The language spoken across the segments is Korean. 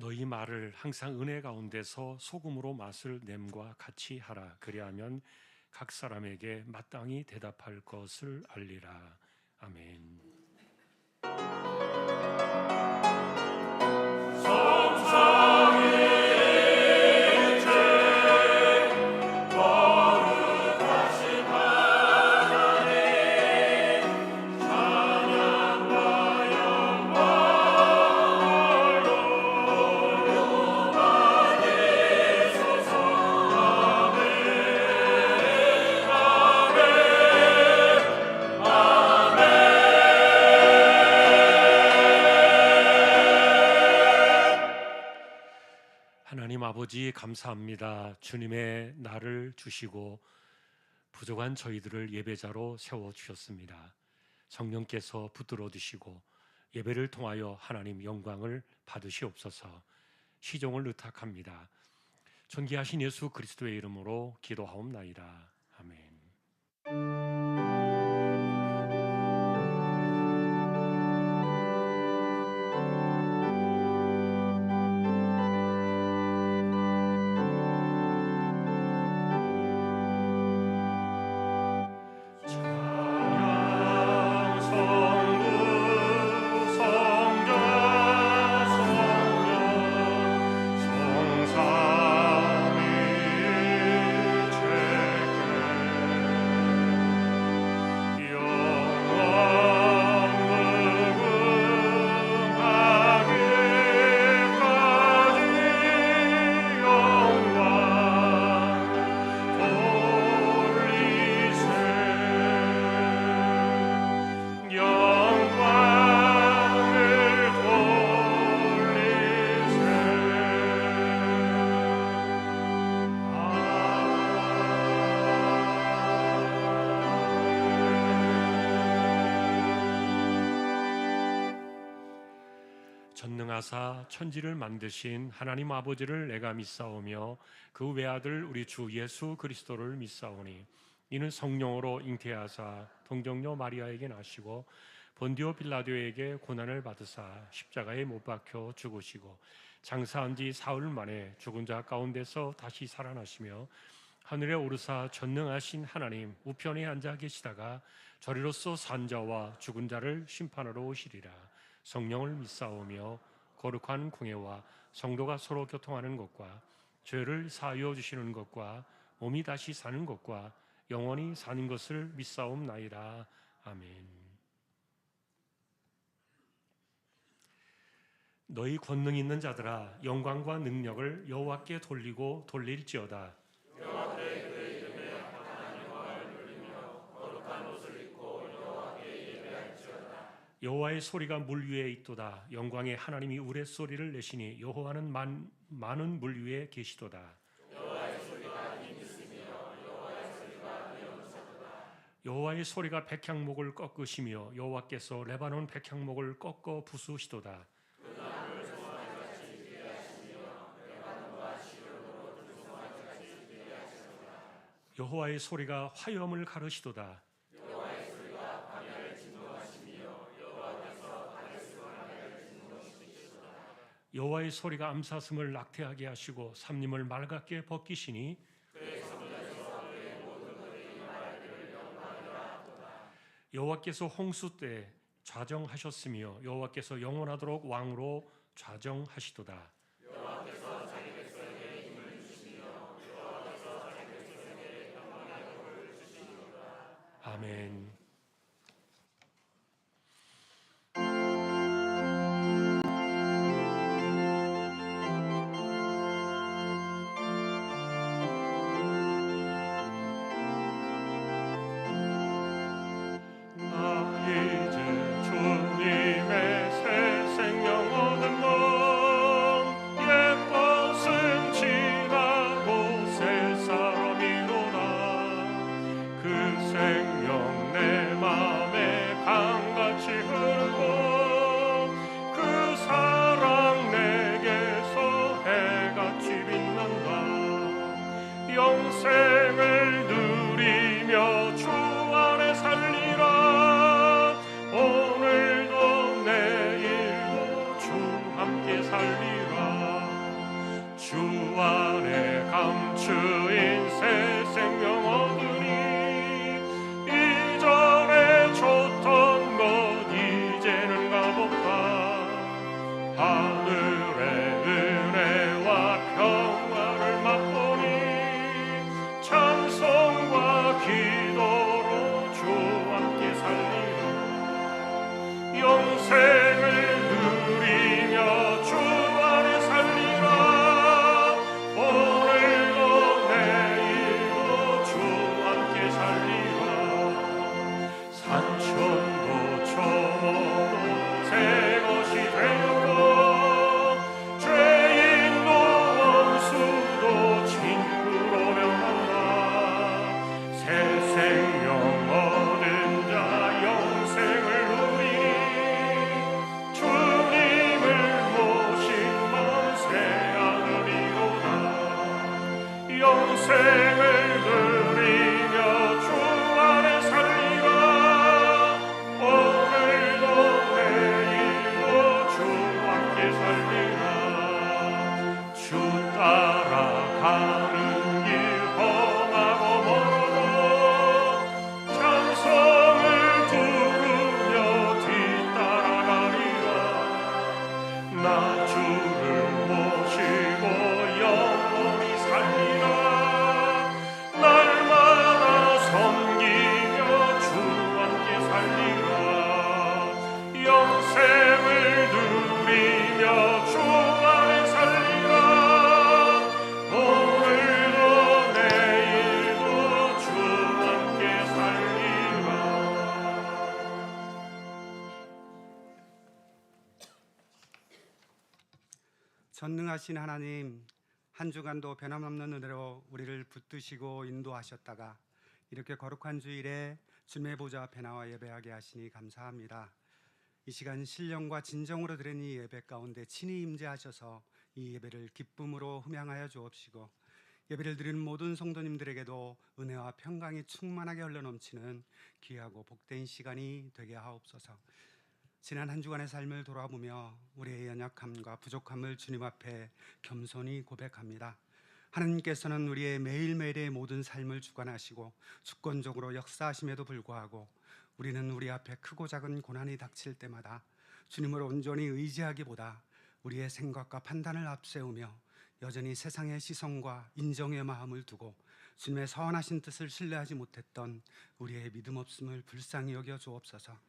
너희 말을 항상 은혜 가운데서 소금으로 맛을 냄과 같이 하라. 그리하면 각 사람에게 마땅히 대답할 것을 알리라. 아멘. 하나님 아버지 감사합니다. 주님의 날을 주시고 부족한 저희들을 예배자로 세워주셨습니다. 성령께서 붙들어 주시고 예배를 통하여 하나님 영광을 받으시옵소서. 시종을 의탁합니다. 존귀하신 예수 그리스도의 이름으로 기도하옵나이다. 아멘. 전능하사 천지를 만드신 하나님 아버지를 내가 믿사오며 그 외아들 우리 주 예수 그리스도를 믿사오니 이는 성령으로 잉태하사 동정녀 마리아에게 나시고 본디오 빌라도에게 고난을 받으사 십자가에 못 박혀 죽으시고 장사한 지 사흘 만에 죽은 자 가운데서 다시 살아나시며 하늘에 오르사 전능하신 하나님 우편에 앉아 계시다가 저리로서 산 자와 죽은 자를 심판하러 오시리라. 성령을 믿사오며 거룩한 공예와 성도가 서로 교통하는 것과 죄를 사하여 주시는 것과 몸이 다시 사는 것과 영원히 사는 것을 믿사옵나이다. 아멘. 너희 권능 있는 자들아 영광과 능력을 여호와께 돌리고 돌릴지어다. 여호와의 소리가 물 위에 있도다. 영광의 하나님이 우레소리를 내시니 여호와는 많은 물 위에 계시도다. 여호와의 소리가 백향목을 꺾으시며 여호와께서 레바논 백향목을 꺾어 부수시도다. 여호와의 소리가 화염을 가르시도다. 여호와의 소리가 암사슴을 낙태하게 하시고 삼림을 맑게 벗기시니 여호와께서 홍수 때 좌정하셨으며 여호와께서 영원하도록 왕으로 좌정하시도다. 아멘. 생명 내 산천도 초목도 새 것이 되고 죄인도 원수도 친구로 변한다. 새 생명 얻은 자 영생을 누리니 주님을 모신 만세 하느니로다. 영생을 누리며 주 안에 살리라. 오늘도 내일도 주 함께 살리라. 주 따라가는 길 험하고 멀어도 찬송을 부르며 뒤따라가리라. 나 주를 모시고 영원히 살리라. 날마다 섬기며 주 함께 살리라. 영생을 누리며 주 안에 살리라. 오늘도 내일도 주 함께 살리라. 전능하신 하나님, 한 주간도 변함없는 은혜로 우리를 붙드시고 인도하셨다가 이렇게 거룩한 주일에 주님의 보좌 앞에 나와 예배하게 하시니 감사합니다. 이 시간 신령과 진정으로 드린 이 예배 가운데 친히 임재하셔서 이 예배를 기쁨으로 흠양하여 주옵시고, 예배를 드리는 모든 성도님들에게도 은혜와 평강이 충만하게 흘러넘치는 귀하고 복된 시간이 되게 하옵소서. 지난 한 주간의 삶을 돌아보며 우리의 연약함과 부족함을 주님 앞에 겸손히 고백합니다. 하나님께서는 우리의 매일매일의 모든 삶을 주관하시고 주권적으로 역사하심에도 불구하고 우리는 우리 앞에 크고 작은 고난이 닥칠 때마다 주님을 온전히 의지하기보다 우리의 생각과 판단을 앞세우며 여전히 세상의 시선과 인정의 마음을 두고 주님의 선하신 뜻을 신뢰하지 못했던 우리의 믿음 없음을 불쌍히 여겨 주옵소서.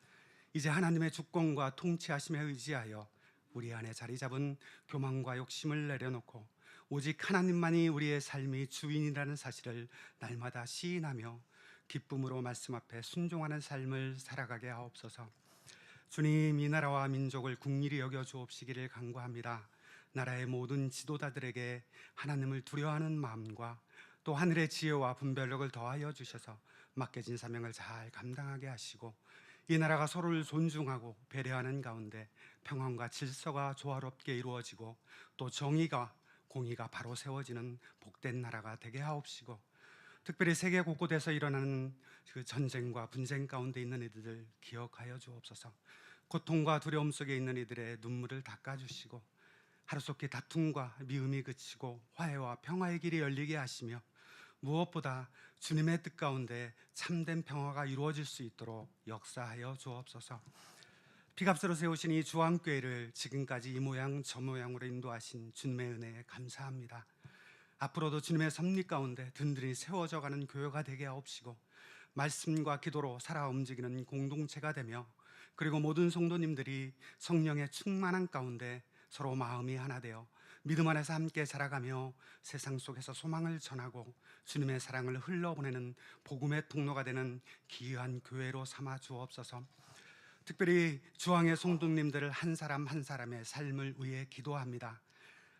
이제 하나님의 주권과 통치하심에 의지하여 우리 안에 자리 잡은 교만과 욕심을 내려놓고 오직 하나님만이 우리의 삶의 주인이라는 사실을 날마다 시인하며 기쁨으로 말씀 앞에 순종하는 삶을 살아가게 하옵소서. 주님, 이 나라와 민족을 국리히 여겨 주옵시기를 간구합니다. 나라의 모든 지도자들에게 하나님을 두려워하는 마음과 또 하늘의 지혜와 분별력을 더하여 주셔서 맡겨진 사명을 잘 감당하게 하시고, 이 나라가 서로를 존중하고 배려하는 가운데 평안과 질서가 조화롭게 이루어지고 또 정의가 공의가 바로 세워지는 복된 나라가 되게 하옵시고, 특별히 세계 곳곳에서 일어나는 그 전쟁과 분쟁 가운데 있는 이들을 기억하여 주옵소서. 고통과 두려움 속에 있는 이들의 눈물을 닦아주시고 하루속히 다툼과 미움이 그치고 화해와 평화의 길이 열리게 하시며, 무엇보다 주님의 뜻 가운데 참된 평화가 이루어질 수 있도록 역사하여 주옵소서. 피값으로 세우신 이 주안교회를 지금까지 이 모양 저 모양으로 인도하신 주님의 은혜에 감사합니다. 앞으로도 주님의 섭리 가운데 든든히 세워져 가는 교회가 되게 하옵시고, 말씀과 기도로 살아 움직이는 공동체가 되며, 그리고 모든 성도님들이 성령의 충만한 가운데 서로 마음이 하나 되어 믿음 안에서 함께 자라가며 세상 속에서 소망을 전하고 주님의 사랑을 흘러보내는 복음의 통로가 되는 귀한 교회로 삼아 주옵소서. 특별히 주왕의 성도님들을 한 사람 한 사람의 삶을 위해 기도합니다.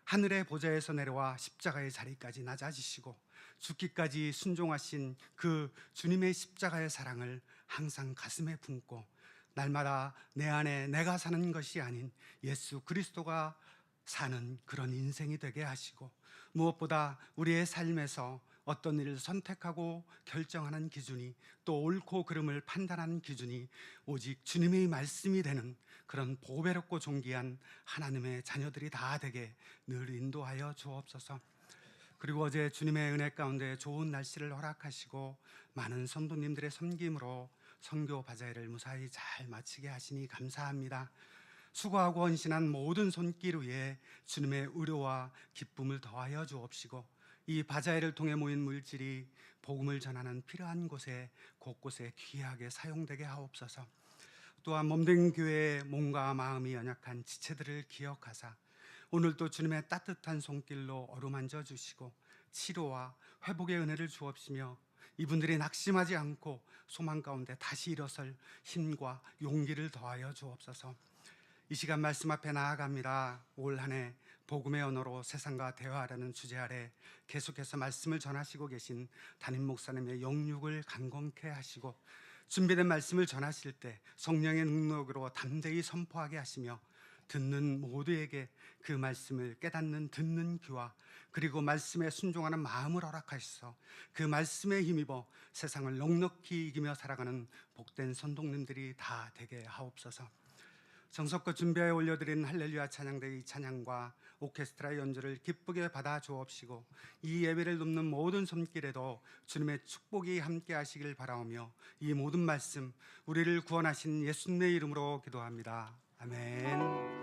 하늘의 보좌에서 내려와 십자가의 자리까지 낮아지시고 죽기까지 순종하신 그 주님의 십자가의 사랑을 항상 가슴에 품고, 날마다 내 안에 내가 사는 것이 아닌 예수 그리스도가 사는 그런 인생이 되게 하시고, 무엇보다 우리의 삶에서 어떤 일을 선택하고 결정하는 기준이, 또 옳고 그름을 판단하는 기준이 오직 주님의 말씀이 되는 그런 보배롭고 존귀한 하나님의 자녀들이 다 되게 늘 인도하여 주옵소서. 그리고 어제 주님의 은혜 가운데 좋은 날씨를 허락하시고 많은 성도님들의 섬김으로 선교 바자회를 무사히 잘 마치게 하시니 감사합니다. 수고하고 헌신한 모든 손길 위에 주님의 의료와 기쁨을 더하여 주옵시고, 이 바자회를 통해 모인 물질이 복음을 전하는 필요한 곳에 곳곳에 귀하게 사용되게 하옵소서. 또한 몸된 교회의 몸과 마음이 연약한 지체들을 기억하사 오늘도 주님의 따뜻한 손길로 어루만져 주시고 치료와 회복의 은혜를 주옵시며, 이분들이 낙심하지 않고 소망 가운데 다시 일어설 힘과 용기를 더하여 주옵소서. 이 시간 말씀 앞에 나아갑니다. 올 한 해 복음의 언어로 세상과 대화하려는 주제 아래 계속해서 말씀을 전하시고 계신 담임 목사님의 영육을 강건케 하시고 준비된 말씀을 전하실 때 성령의 능력으로 담대히 선포하게 하시며 듣는 모두에게 그 말씀을 깨닫는 듣는 귀와 그리고 말씀에 순종하는 마음을 허락하셔서 그 말씀에 힘입어 세상을 넉넉히 이기며 살아가는 복된 선동님들이 다 되게 하옵소서. 정석껏 준비하여 올려드린 할렐루야 찬양대의 찬양과 오케스트라 연주를 기쁘게 받아 주옵시고 이 예배를 돕는 모든 손길에도 주님의 축복이 함께 하시길 바라오며 이 모든 말씀 우리를 구원하신 예수님의 이름으로 기도합니다. 아멘.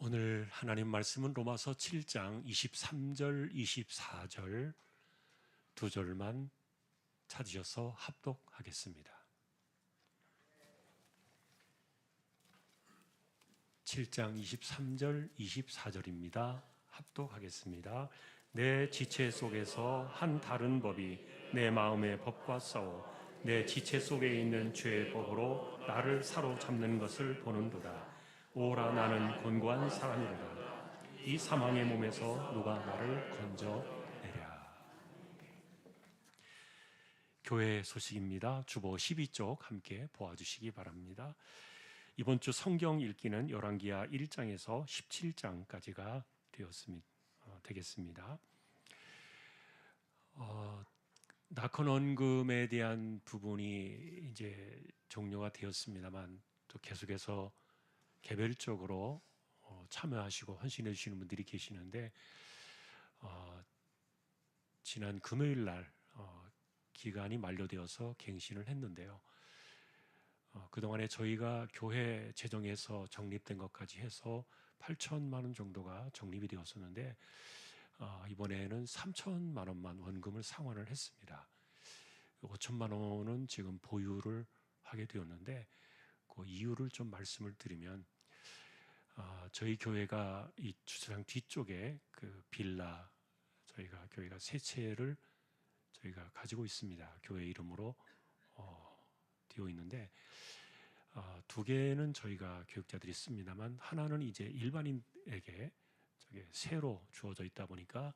오늘 하나님 말씀은 로마서 7장 23절, 24절 두 절만 찾으셔서 합독하겠습니다. 7장 23절, 24절입니다. 합독하겠습니다. 내 지체 속에서 한 다른 법이 내 마음의 법과 싸워 내 지체 속에 있는 죄의 법으로 나를 사로잡는 것을 보는도다. 오라 나는 곤고한 사람이로다. 이 사망의 몸에서 누가 나를 건져내랴. 교회 소식입니다. 주보 12쪽 함께 보아주시기 바랍니다. 이번 주 성경 읽기는 열왕기하 1장에서 17장까지가 되겠습니다. 낙헌 원금에 대한 부분이 이제 종료가 되었습니다만 또 계속해서 개별적으로 참여하시고 헌신해 주시는 분들이 계시는데 지난 금요일 날 기간이 만료되어서 갱신을 했는데요. 그동안에 저희가 교회 재정에서 적립된 것까지 해서 8천만 원 정도가 적립이 되었었는데 이번에는 3천만 원만 원금을 상환을 했습니다. 5천만 원은 지금 보유를 하게 되었는데 그 이유를 좀 말씀을 드리면 저희 교회가 이 주차장 뒤쪽에 그 빌라 저희가 교회가 세 채를 저희가 가지고 있습니다. 교회 이름으로 되어 있는데 두 개는 저희가 교육자들이 씁니다만 하나는 이제 일반인에게 저게 새로 주어져 있다 보니까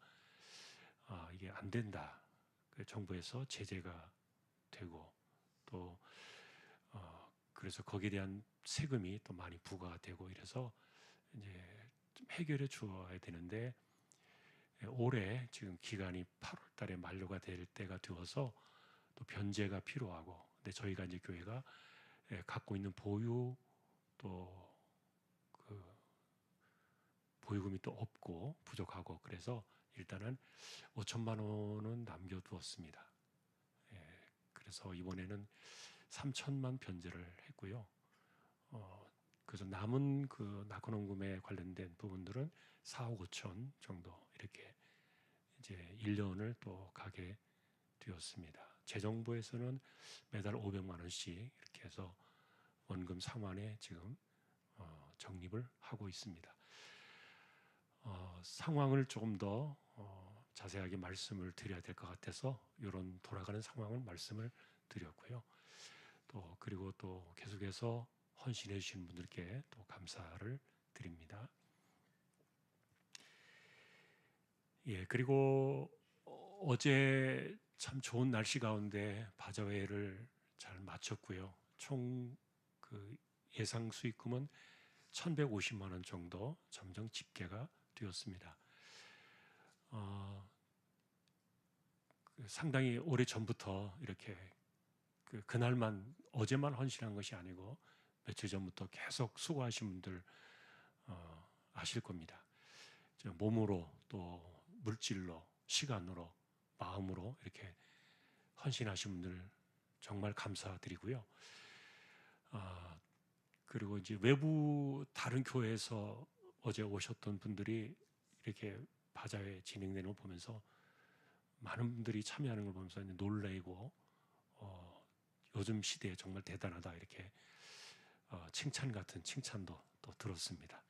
이게 안 된다. 정부에서 제재가 되고 또 그래서 거기에 대한 세금이 또 많이 부과가 되고 이래서 이제 좀 해결해 주어야 되는데 올해 지금 기간이 8월 달에 만료가 될 때가 되어서 또 변제가 필요하고 근데 저희가 이제 교회가 갖고 있는 보유 또 그 보유금이 또 없고 부족하고 그래서 일단은 5천만 원은 남겨두었습니다. 그래서 이번에는 3천만 변제를 했고요. 그래서 남은 그 낙헌원금에 관련된 부분들은 4억 5천 정도 이렇게 이제 1년을 또 가게 되었습니다. 재정부에서는 매달 500만 원씩 이렇게 해서 원금 상환에 지금 적립을 하고 있습니다. 상황을 조금 더 자세하게 말씀을 드려야 될 것 같아서 이런 돌아가는 상황을 말씀을 드렸고요. 또 그리고 또 계속해서 헌신해 주시는 분들께 또 감사를 드립니다. 그리고 어제 참 좋은 날씨 가운데 바자회를 잘 마쳤고요. 총 그 예상 수익금은 1,150만 원 정도 점정 집계가 되었습니다. 상당히 오래 전부터 이렇게 그날만 어제만 헌신한 것이 아니고 며칠 전부터 계속 수고하신 분들 아실 겁니다. 몸으로 또 물질로 시간으로 마음으로 이렇게 헌신하신 분들 정말 감사드리고요. 그리고 이제 외부 다른 교회에서 어제 오셨던 분들이 이렇게 바자회 진행되는 걸 보면서 많은 분들이 참여하는 걸 보면서 놀래고 요즘 시대에 정말 대단하다 이렇게 칭찬 같은 칭찬도 또 들었습니다.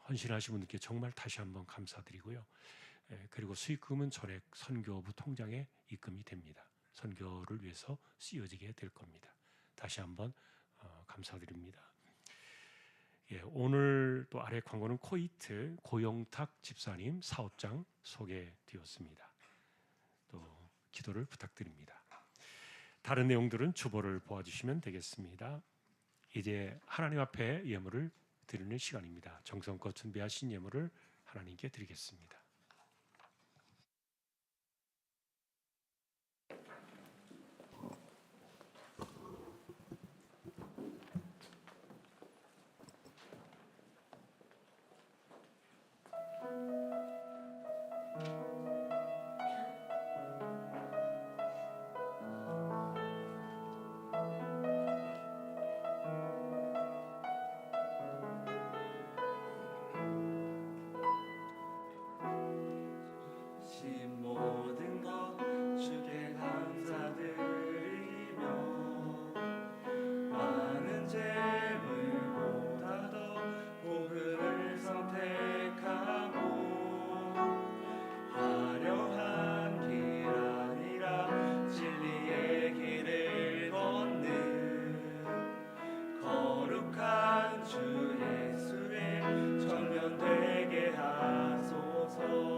헌신하신 분들께 정말 다시 한번 감사드리고요. 그리고 수익금은 전액 선교부 통장에 입금이 됩니다. 선교를 위해서 쓰여지게 될 겁니다. 다시 한번 감사드립니다. 오늘 또 아래 광고는 코이트 고영탁 집사님 사업장 소개되었습니다. 또 기도를 부탁드립니다. 다른 내용들은 주보를 보아주시면 되겠습니다. 이제 하나님 앞에 예물을 드리는 시간입니다. 정성껏 준비하신 예물을 하나님께 드리겠습니다. 모든 것 주께 감사드리며 많은 재물보다 더 복음을 선택하고 화려한 길 아니라 진리의 길을 걷는 거룩한 주 예수의 전면되게 하소서.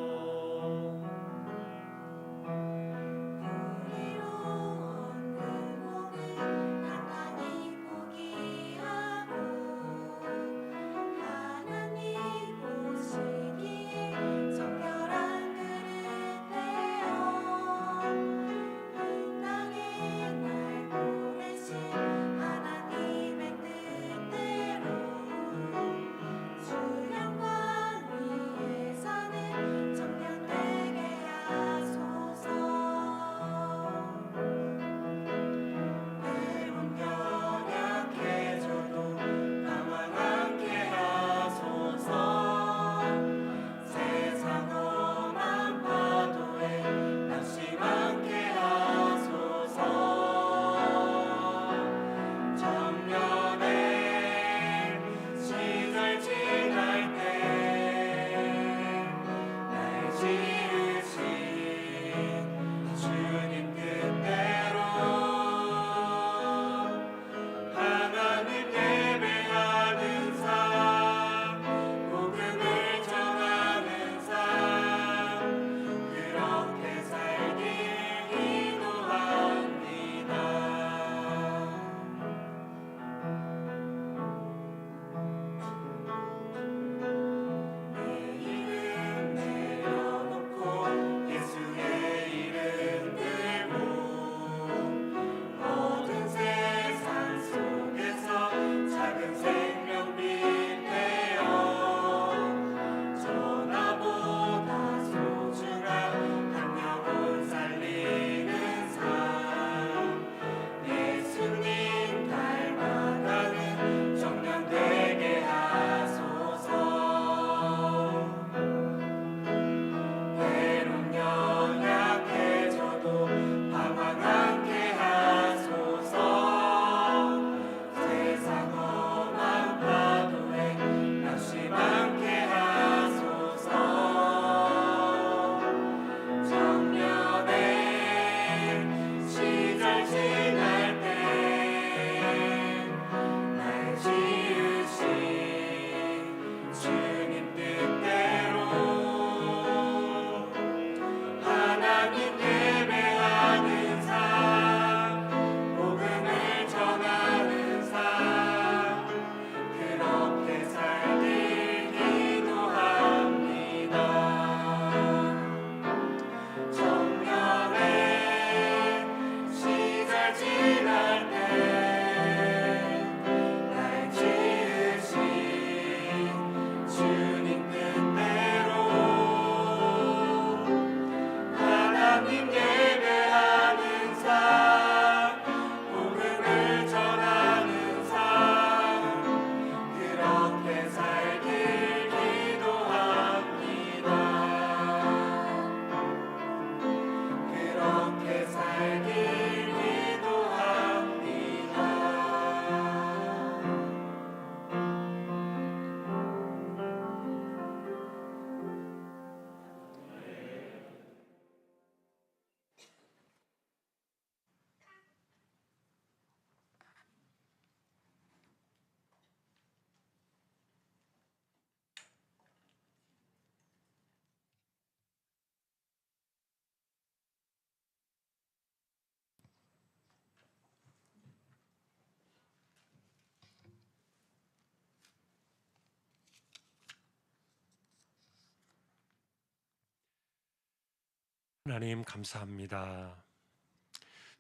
하나님 감사합니다.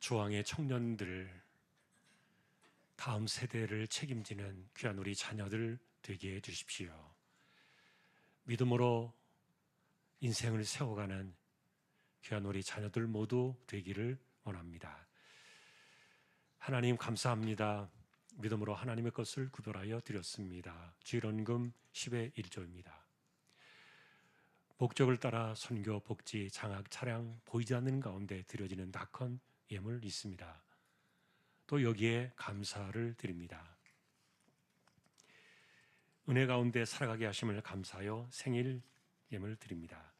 주왕의 청년들, 다음 세대를 책임지는 귀한 우리 자녀들 되게 해주십시오. 믿음으로 인생을 세워가는 귀한 우리 자녀들 모두 되기를 원합니다. 하나님 감사합니다. 믿음으로 하나님의 것을 구별하여 드렸습니다. 주일원금 10의 1조입니다. 목적을 따라 선교, 복지, 장학, 차량 보이지 않는 가운데 드려지는 낙헌 예물 있습니다. 또 여기에 감사를 드립니다. 은혜 가운데 살아가게 하심을 감사하여 생일 예물 드립니다.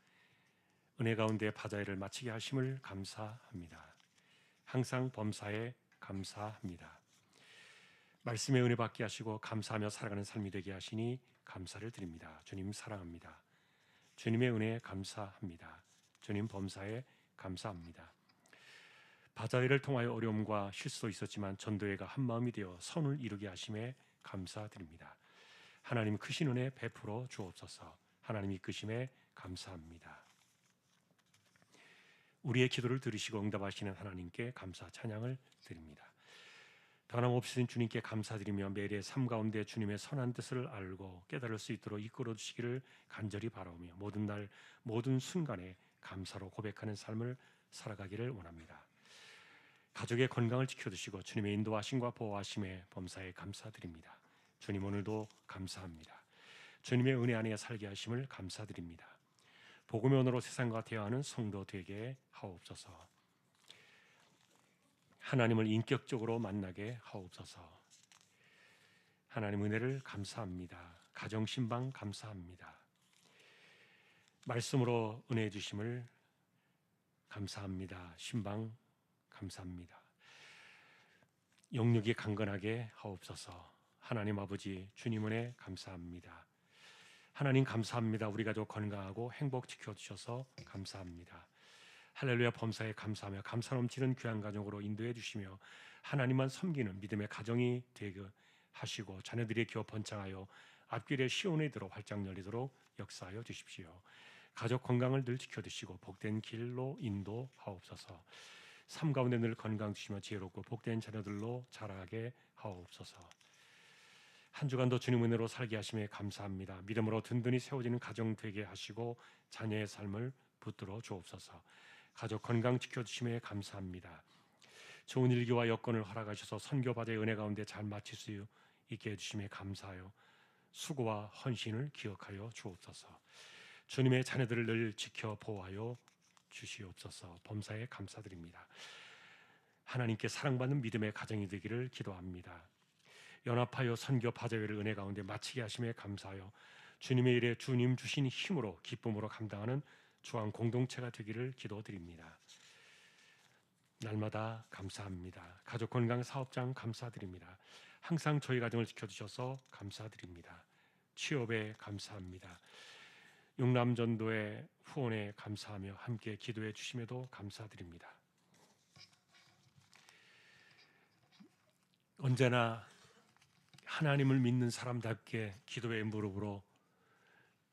은혜 가운데 바자회를 마치게 하심을 감사합니다. 항상 범사에 감사합니다. 말씀의 은혜 받게 하시고 감사하며 살아가는 삶이 되게 하시니 감사를 드립니다. 주님 사랑합니다. 주님의 은혜에 감사합니다. 주님 범사에 감사합니다. 바자회를 통하여 어려움과 실수도 있었지만 전도회가 한 마음이 되어 선을 이루게 하심에 감사드립니다. 하나님 크신 은혜 베풀어 주옵소서. 하나님 이끄심에 감사합니다. 우리의 기도를 들으시고 응답하시는 하나님께 감사 찬양을 드립니다. 변함없으신 주님께 감사드리며 매일의 삶 가운데 주님의 선한 뜻을 알고 깨달을 수 있도록 이끌어 주시기를 간절히 바라오며 모든 날 모든 순간에 감사로 고백하는 삶을 살아가기를 원합니다. 가족의 건강을 지켜주시고 주님의 인도하심과 보호하심에 범사에 감사드립니다. 주님 오늘도 감사합니다. 주님의 은혜 안에 살게 하심을 감사드립니다. 복음의 언어로 세상과 대화하는 성도 되게 하옵소서. 하나님을 인격적으로 만나게 하옵소서. 하나님 은혜를 감사합니다. 가정신방 감사합니다. 말씀으로 은혜 주심을 감사합니다. 신방 감사합니다. 영육이 강건하게 하옵소서. 하나님 아버지 주님 은혜 감사합니다. 하나님 감사합니다. 우리 가족 건강하고 행복 지켜주셔서 감사합니다. 할렐루야 범사에 감사하며 감사 넘치는 귀한 가정으로 인도해 주시며 하나님만 섬기는 믿음의 가정이 되게 하시고 자녀들이 기어 번창하여 앞길에 시온에 들어 활짝 열리도록 역사하여 주십시오. 가족 건강을 늘 지켜주시고 복된 길로 인도하옵소서. 삶 가운데 늘 건강 주시며 지혜롭고 복된 자녀들로 자라게 하옵소서. 한 주간도 주님 은혜로 살게 하심에 감사합니다. 믿음으로 든든히 세워지는 가정 되게 하시고 자녀의 삶을 붙들어 주옵소서. 가족 건강 지켜주심에 감사합니다. 좋은 일기와 여건을 허락하셔서 선교 바다의 은혜 가운데 잘 마칠 수 있게 해주심에 감사하여 수고와 헌신을 기억하여 주옵소서. 주님의 자녀들을 늘 지켜 보호하여 주시옵소서. 범사에 감사드립니다. 하나님께 사랑받는 믿음의 가정이 되기를 기도합니다. 연합하여 선교 바자회를 은혜 가운데 마치게 하심에 감사하여 주님의 일에 주님 주신 힘으로 기쁨으로 감당하는 주한 공동체가 되기를 기도드립니다. 날마다 감사합니다. 가족 건강 사업장 감사드립니다. 항상 저희 가정을 지켜주셔서 감사드립니다. 취업에 감사합니다. 용남전도의 후원에 감사하며 함께 기도해 주심에도 감사드립니다. 언제나 하나님을 믿는 사람답게 기도의 무릎으로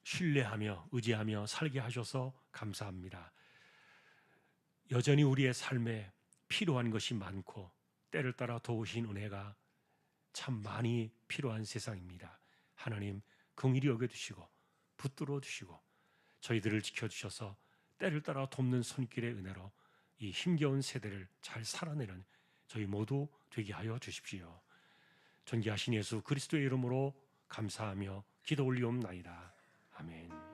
신뢰하며 의지하며 살게 하셔서 감사합니다. 여전히 우리의 삶에 필요한 것이 많고 때를 따라 도우신 은혜가 참 많이 필요한 세상입니다. 하나님 긍휼히 여겨주시고 붙들어 주시고 저희들을 지켜주셔서 때를 따라 돕는 손길의 은혜로 이 힘겨운 세대를 잘 살아내는 저희 모두 되게 하여 주십시오. 존귀하신 예수 그리스도의 이름으로 감사하며 기도 올리옵나이다. 아멘.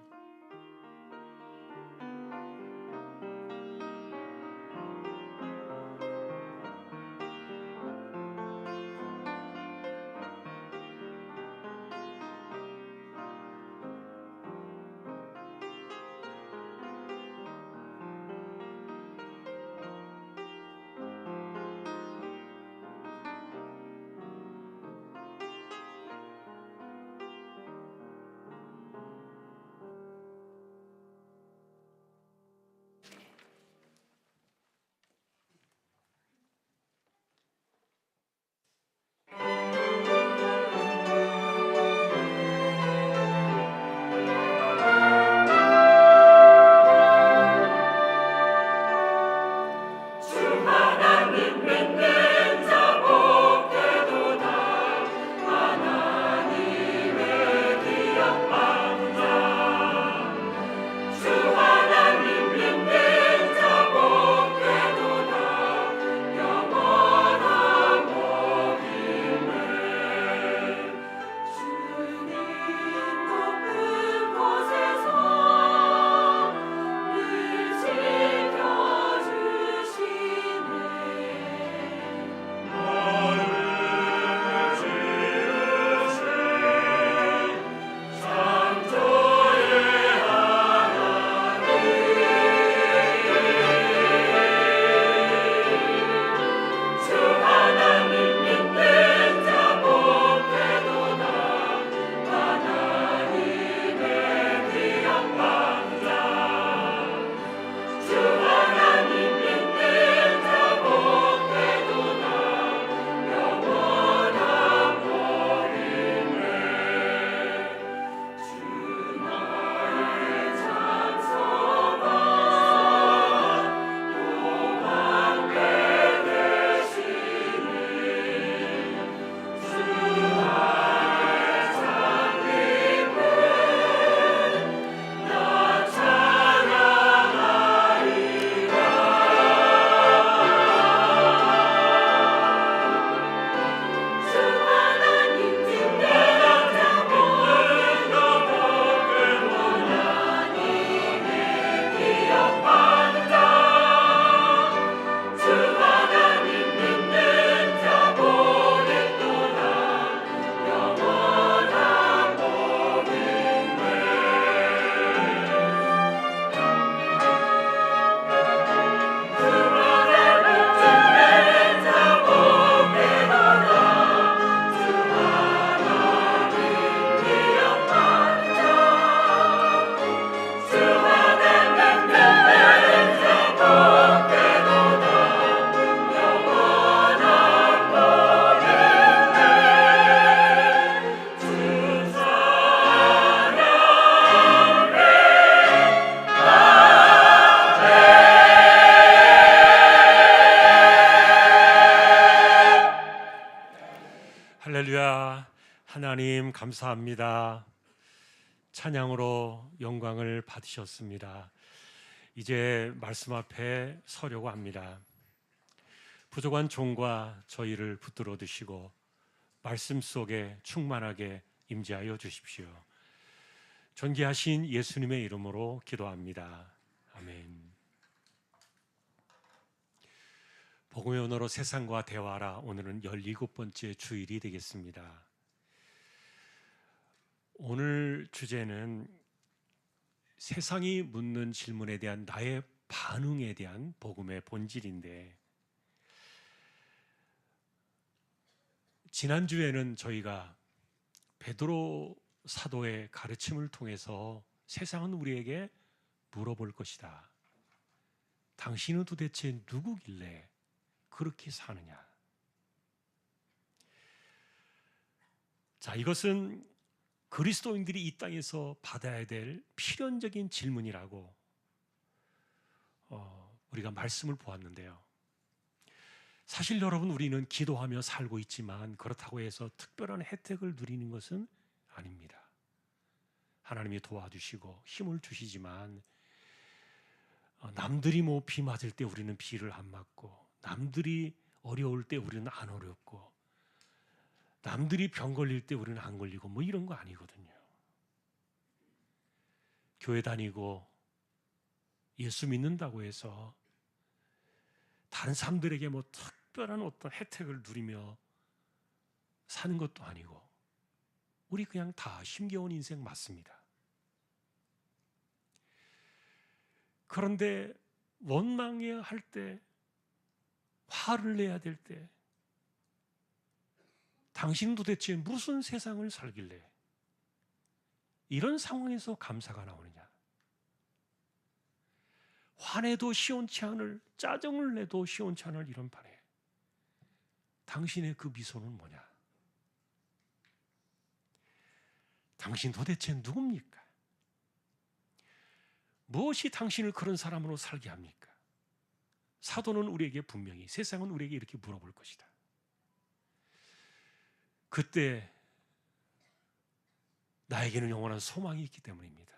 할렐루야. 하나님 감사합니다. 찬양으로 영광을 받으셨습니다. 이제 말씀 앞에 서려고 합니다. 부족한 종과 저희를 붙들어 두시고 말씀 속에 충만하게 임재하여 주십시오. 존귀하신 예수님의 이름으로 기도합니다. 아멘. 복음의 언어로 세상과 대화하라. 오늘은 17번째 주일이 되겠습니다. 오늘 주제는 세상이 묻는 질문에 대한 나의 반응에 대한 복음의 본질인데, 지난주에는 저희가 베드로 사도의 가르침을 통해서 세상은 우리에게 물어볼 것이다. 당신은 도대체 누구길래 그렇게 사느냐? 자, 이것은 그리스도인들이 이 땅에서 받아야 될 필연적인 질문이라고 우리가 말씀을 보았는데요. 사실 여러분, 우리는 기도하며 살고 있지만 그렇다고 해서 특별한 혜택을 누리는 것은 아닙니다. 하나님이 도와주시고 힘을 주시지만 남들이 비 맞을 때 우리는 비를 안 맞고, 남들이 어려울 때 우리는 안 어렵고, 남들이 병 걸릴 때 우리는 안 걸리고 이런 거 아니거든요. 교회 다니고 예수 믿는다고 해서 다른 사람들에게 특별한 어떤 혜택을 누리며 사는 것도 아니고, 우리 그냥 다 힘겨운 인생 맞습니다. 그런데 원망해야 할 때, 화를 내야 될 때, 당신은 도대체 무슨 세상을 살길래 이런 상황에서 감사가 나오느냐? 화내도 시원치 않을, 짜증을 내도 시원치 않을 이런 판에 당신의 그 미소는 뭐냐? 당신 도대체 누굽니까? 무엇이 당신을 그런 사람으로 살게 합니까? 사도는 우리에게 분명히, 세상은 우리에게 이렇게 물어볼 것이다. 그때 나에게는 영원한 소망이 있기 때문입니다.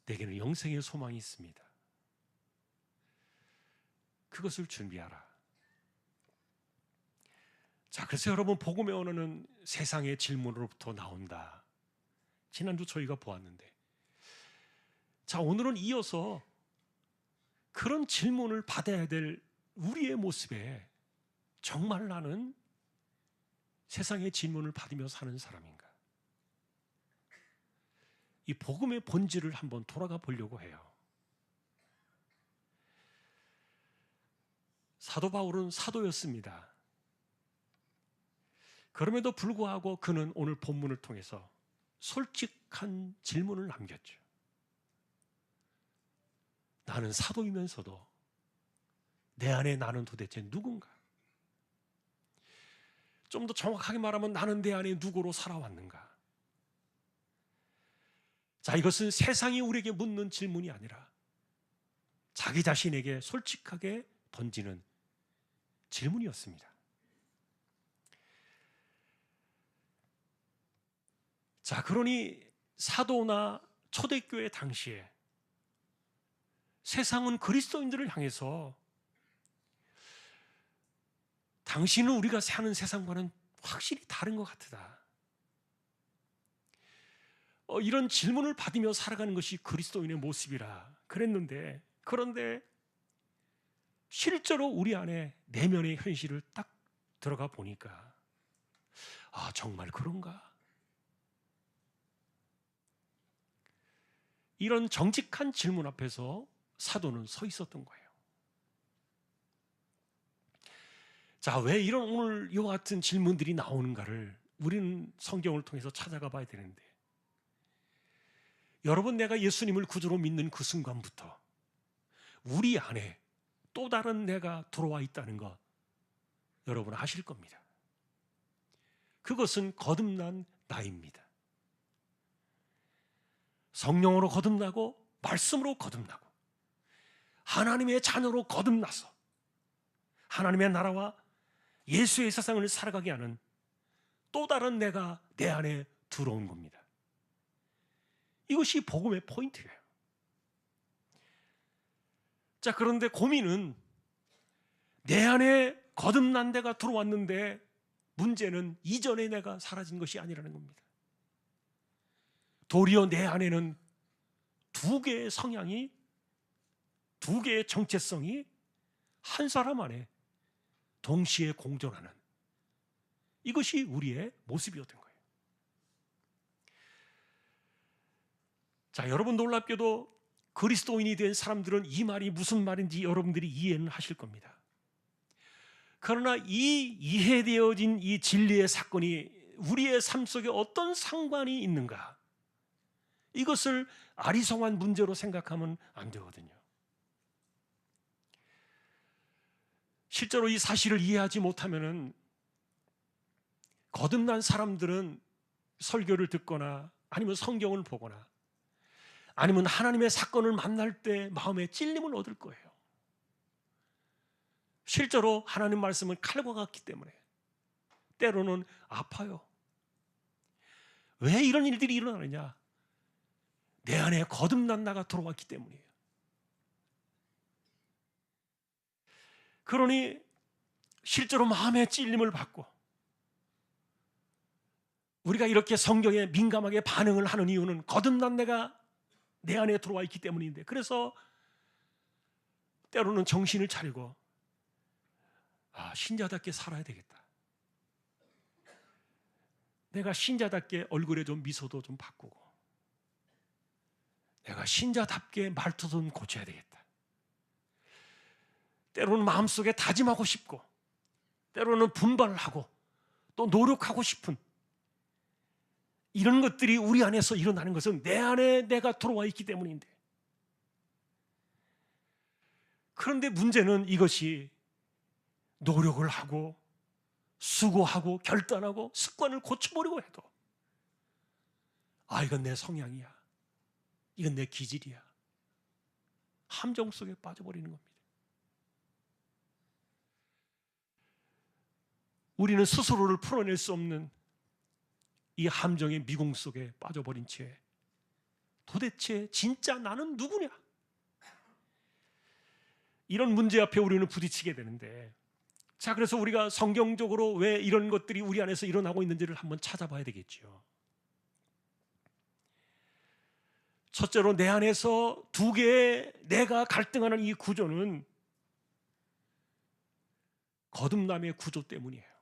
내게는 영생의 소망이 있습니다. 그것을 준비하라. 자, 그래서 여러분, 복음의 언어는 세상의 질문으로부터 나온다. 지난주 저희가 보았는데, 자, 오늘은 이어서 그런 질문을 받아야 될 우리의 모습에 정말 나는 세상의 질문을 받으며 사는 사람인가? 이 복음의 본질을 한번 돌아가 보려고 해요. 사도 바울은 사도였습니다. 그럼에도 불구하고 그는 오늘 본문을 통해서 솔직한 질문을 남겼죠. 나는 사도이면서도 내 안에 나는 도대체 누군가? 좀 더 정확하게 말하면 나는 내 안에 누구로 살아왔는가? 자, 이것은 세상이 우리에게 묻는 질문이 아니라 자기 자신에게 솔직하게 던지는 질문이었습니다. 자, 그러니 사도나 초대교회 당시에 세상은 그리스도인들을 향해서 당신은 우리가 사는 세상과는 확실히 다른 것 같다. 이런 질문을 받으며 살아가는 것이 그리스도인의 모습이라 그랬는데, 그런데 실제로 우리 안에 내면의 현실을 딱 들어가 보니까, 아, 정말 그런가? 이런 정직한 질문 앞에서 사도는 서 있었던 거예요. 자, 왜 이런 오늘 이와 같은 질문들이 나오는가를 우리는 성경을 통해서 찾아가 봐야 되는데, 여러분, 내가 예수님을 구주로 믿는 그 순간부터 우리 안에 또 다른 내가 들어와 있다는 거 여러분 아실 겁니다. 그것은 거듭난 나입니다. 성령으로 거듭나고 말씀으로 거듭나고 하나님의 자녀로 거듭나서 하나님의 나라와 예수의 세상을 살아가게 하는 또 다른 내가 내 안에 들어온 겁니다. 이것이 복음의 포인트예요. 자, 그런데 고민은 내 안에 거듭난 내가 들어왔는데 문제는 이전의 내가 사라진 것이 아니라는 겁니다. 도리어 내 안에는 두 개의 성향이, 두 개의 정체성이 한 사람 안에 동시에 공존하는, 이것이 우리의 모습이었던 거예요. 자, 여러분 놀랍게도 그리스도인이 된 사람들은 이 말이 무슨 말인지 여러분들이 이해는 하실 겁니다. 그러나 이 이해되어진 이 진리의 사건이 우리의 삶 속에 어떤 상관이 있는가, 이것을 아리송한 문제로 생각하면 안 되거든요. 실제로 이 사실을 이해하지 못하면은 거듭난 사람들은 설교를 듣거나 아니면 성경을 보거나 아니면 하나님의 사건을 만날 때 마음에 찔림을 얻을 거예요. 실제로 하나님 말씀은 칼과 같기 때문에 때로는 아파요. 왜 이런 일들이 일어나느냐? 내 안에 거듭난 나가 들어왔기 때문이에요. 그러니 실제로 마음의 찔림을 받고 우리가 이렇게 성경에 민감하게 반응을 하는 이유는 거듭난 내가 내 안에 들어와 있기 때문인데, 그래서 때로는 정신을 차리고 신자답게 살아야 되겠다. 내가 신자답게 얼굴에 좀 미소도 좀 바꾸고 내가 신자답게 말투도 좀 고쳐야 되겠다. 때로는 마음속에 다짐하고 싶고 때로는 분발을 하고 또 노력하고 싶은 이런 것들이 우리 안에서 일어나는 것은 내 안에 내가 들어와 있기 때문인데, 그런데 문제는 이것이 노력을 하고 수고하고 결단하고 습관을 고쳐보려고 해도 이건 내 성향이야, 이건 내 기질이야, 함정 속에 빠져버리는 겁니다. 우리는 스스로를 풀어낼 수 없는 이 함정의 미궁 속에 빠져버린 채 도대체 진짜 나는 누구냐? 이런 문제 앞에 우리는 부딪히게 되는데, 자, 그래서 우리가 성경적으로 왜 이런 것들이 우리 안에서 일어나고 있는지를 한번 찾아봐야 되겠죠. 첫째로 내 안에서 두 개의 내가 갈등하는 이 구조는 거듭남의 구조 때문이에요.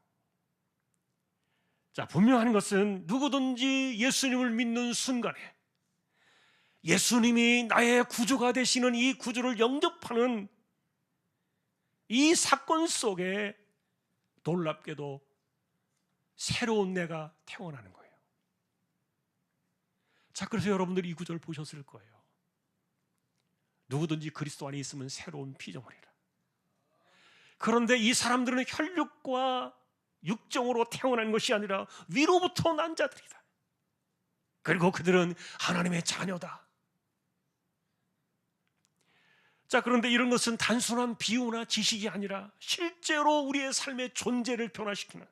자, 분명한 것은 누구든지 예수님을 믿는 순간에 예수님이 나의 구주가 되시는 이 구주를 영접하는 이 사건 속에 놀랍게도 새로운 내가 태어나는 거예요. 자, 그래서 여러분들이 이 구절을 보셨을 거예요. 누구든지 그리스도 안에 있으면 새로운 피조물이라. 그런데 이 사람들은 혈육과 육정으로 태어난 것이 아니라 위로부터 난 자들이다. 그리고 그들은 하나님의 자녀다. 자, 그런데 이런 것은 단순한 비유나 지식이 아니라 실제로 우리의 삶의 존재를 변화시키는,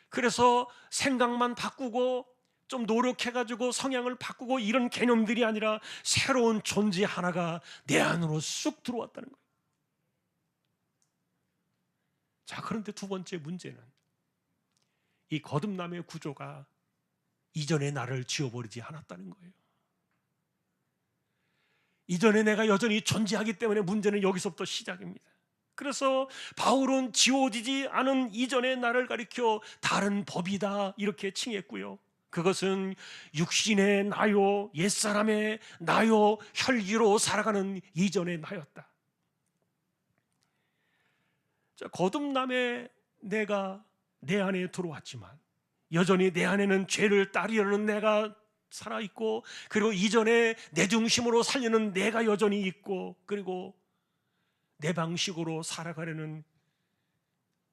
그래서 생각만 바꾸고 좀 노력해가지고 성향을 바꾸고 이런 개념들이 아니라 새로운 존재 하나가 내 안으로 쑥 들어왔다는 거예요. 자, 그런데 두 번째 문제는 이 거듭남의 구조가 이전의 나를 지워버리지 않았다는 거예요. 이전에 내가 여전히 존재하기 때문에 문제는 여기서부터 시작입니다. 그래서 바울은 지워지지 않은 이전의 나를 가리켜 다른 법이다 이렇게 칭했고요. 그것은 육신의 나요, 옛사람의 나요, 혈기로 살아가는 이전의 나였다. 자, 거듭남의 내가 내 안에 들어왔지만 여전히 내 안에는 죄를 따르려는 내가 살아있고, 그리고 이전에 내 중심으로 살려는 내가 여전히 있고, 그리고 내 방식으로 살아가려는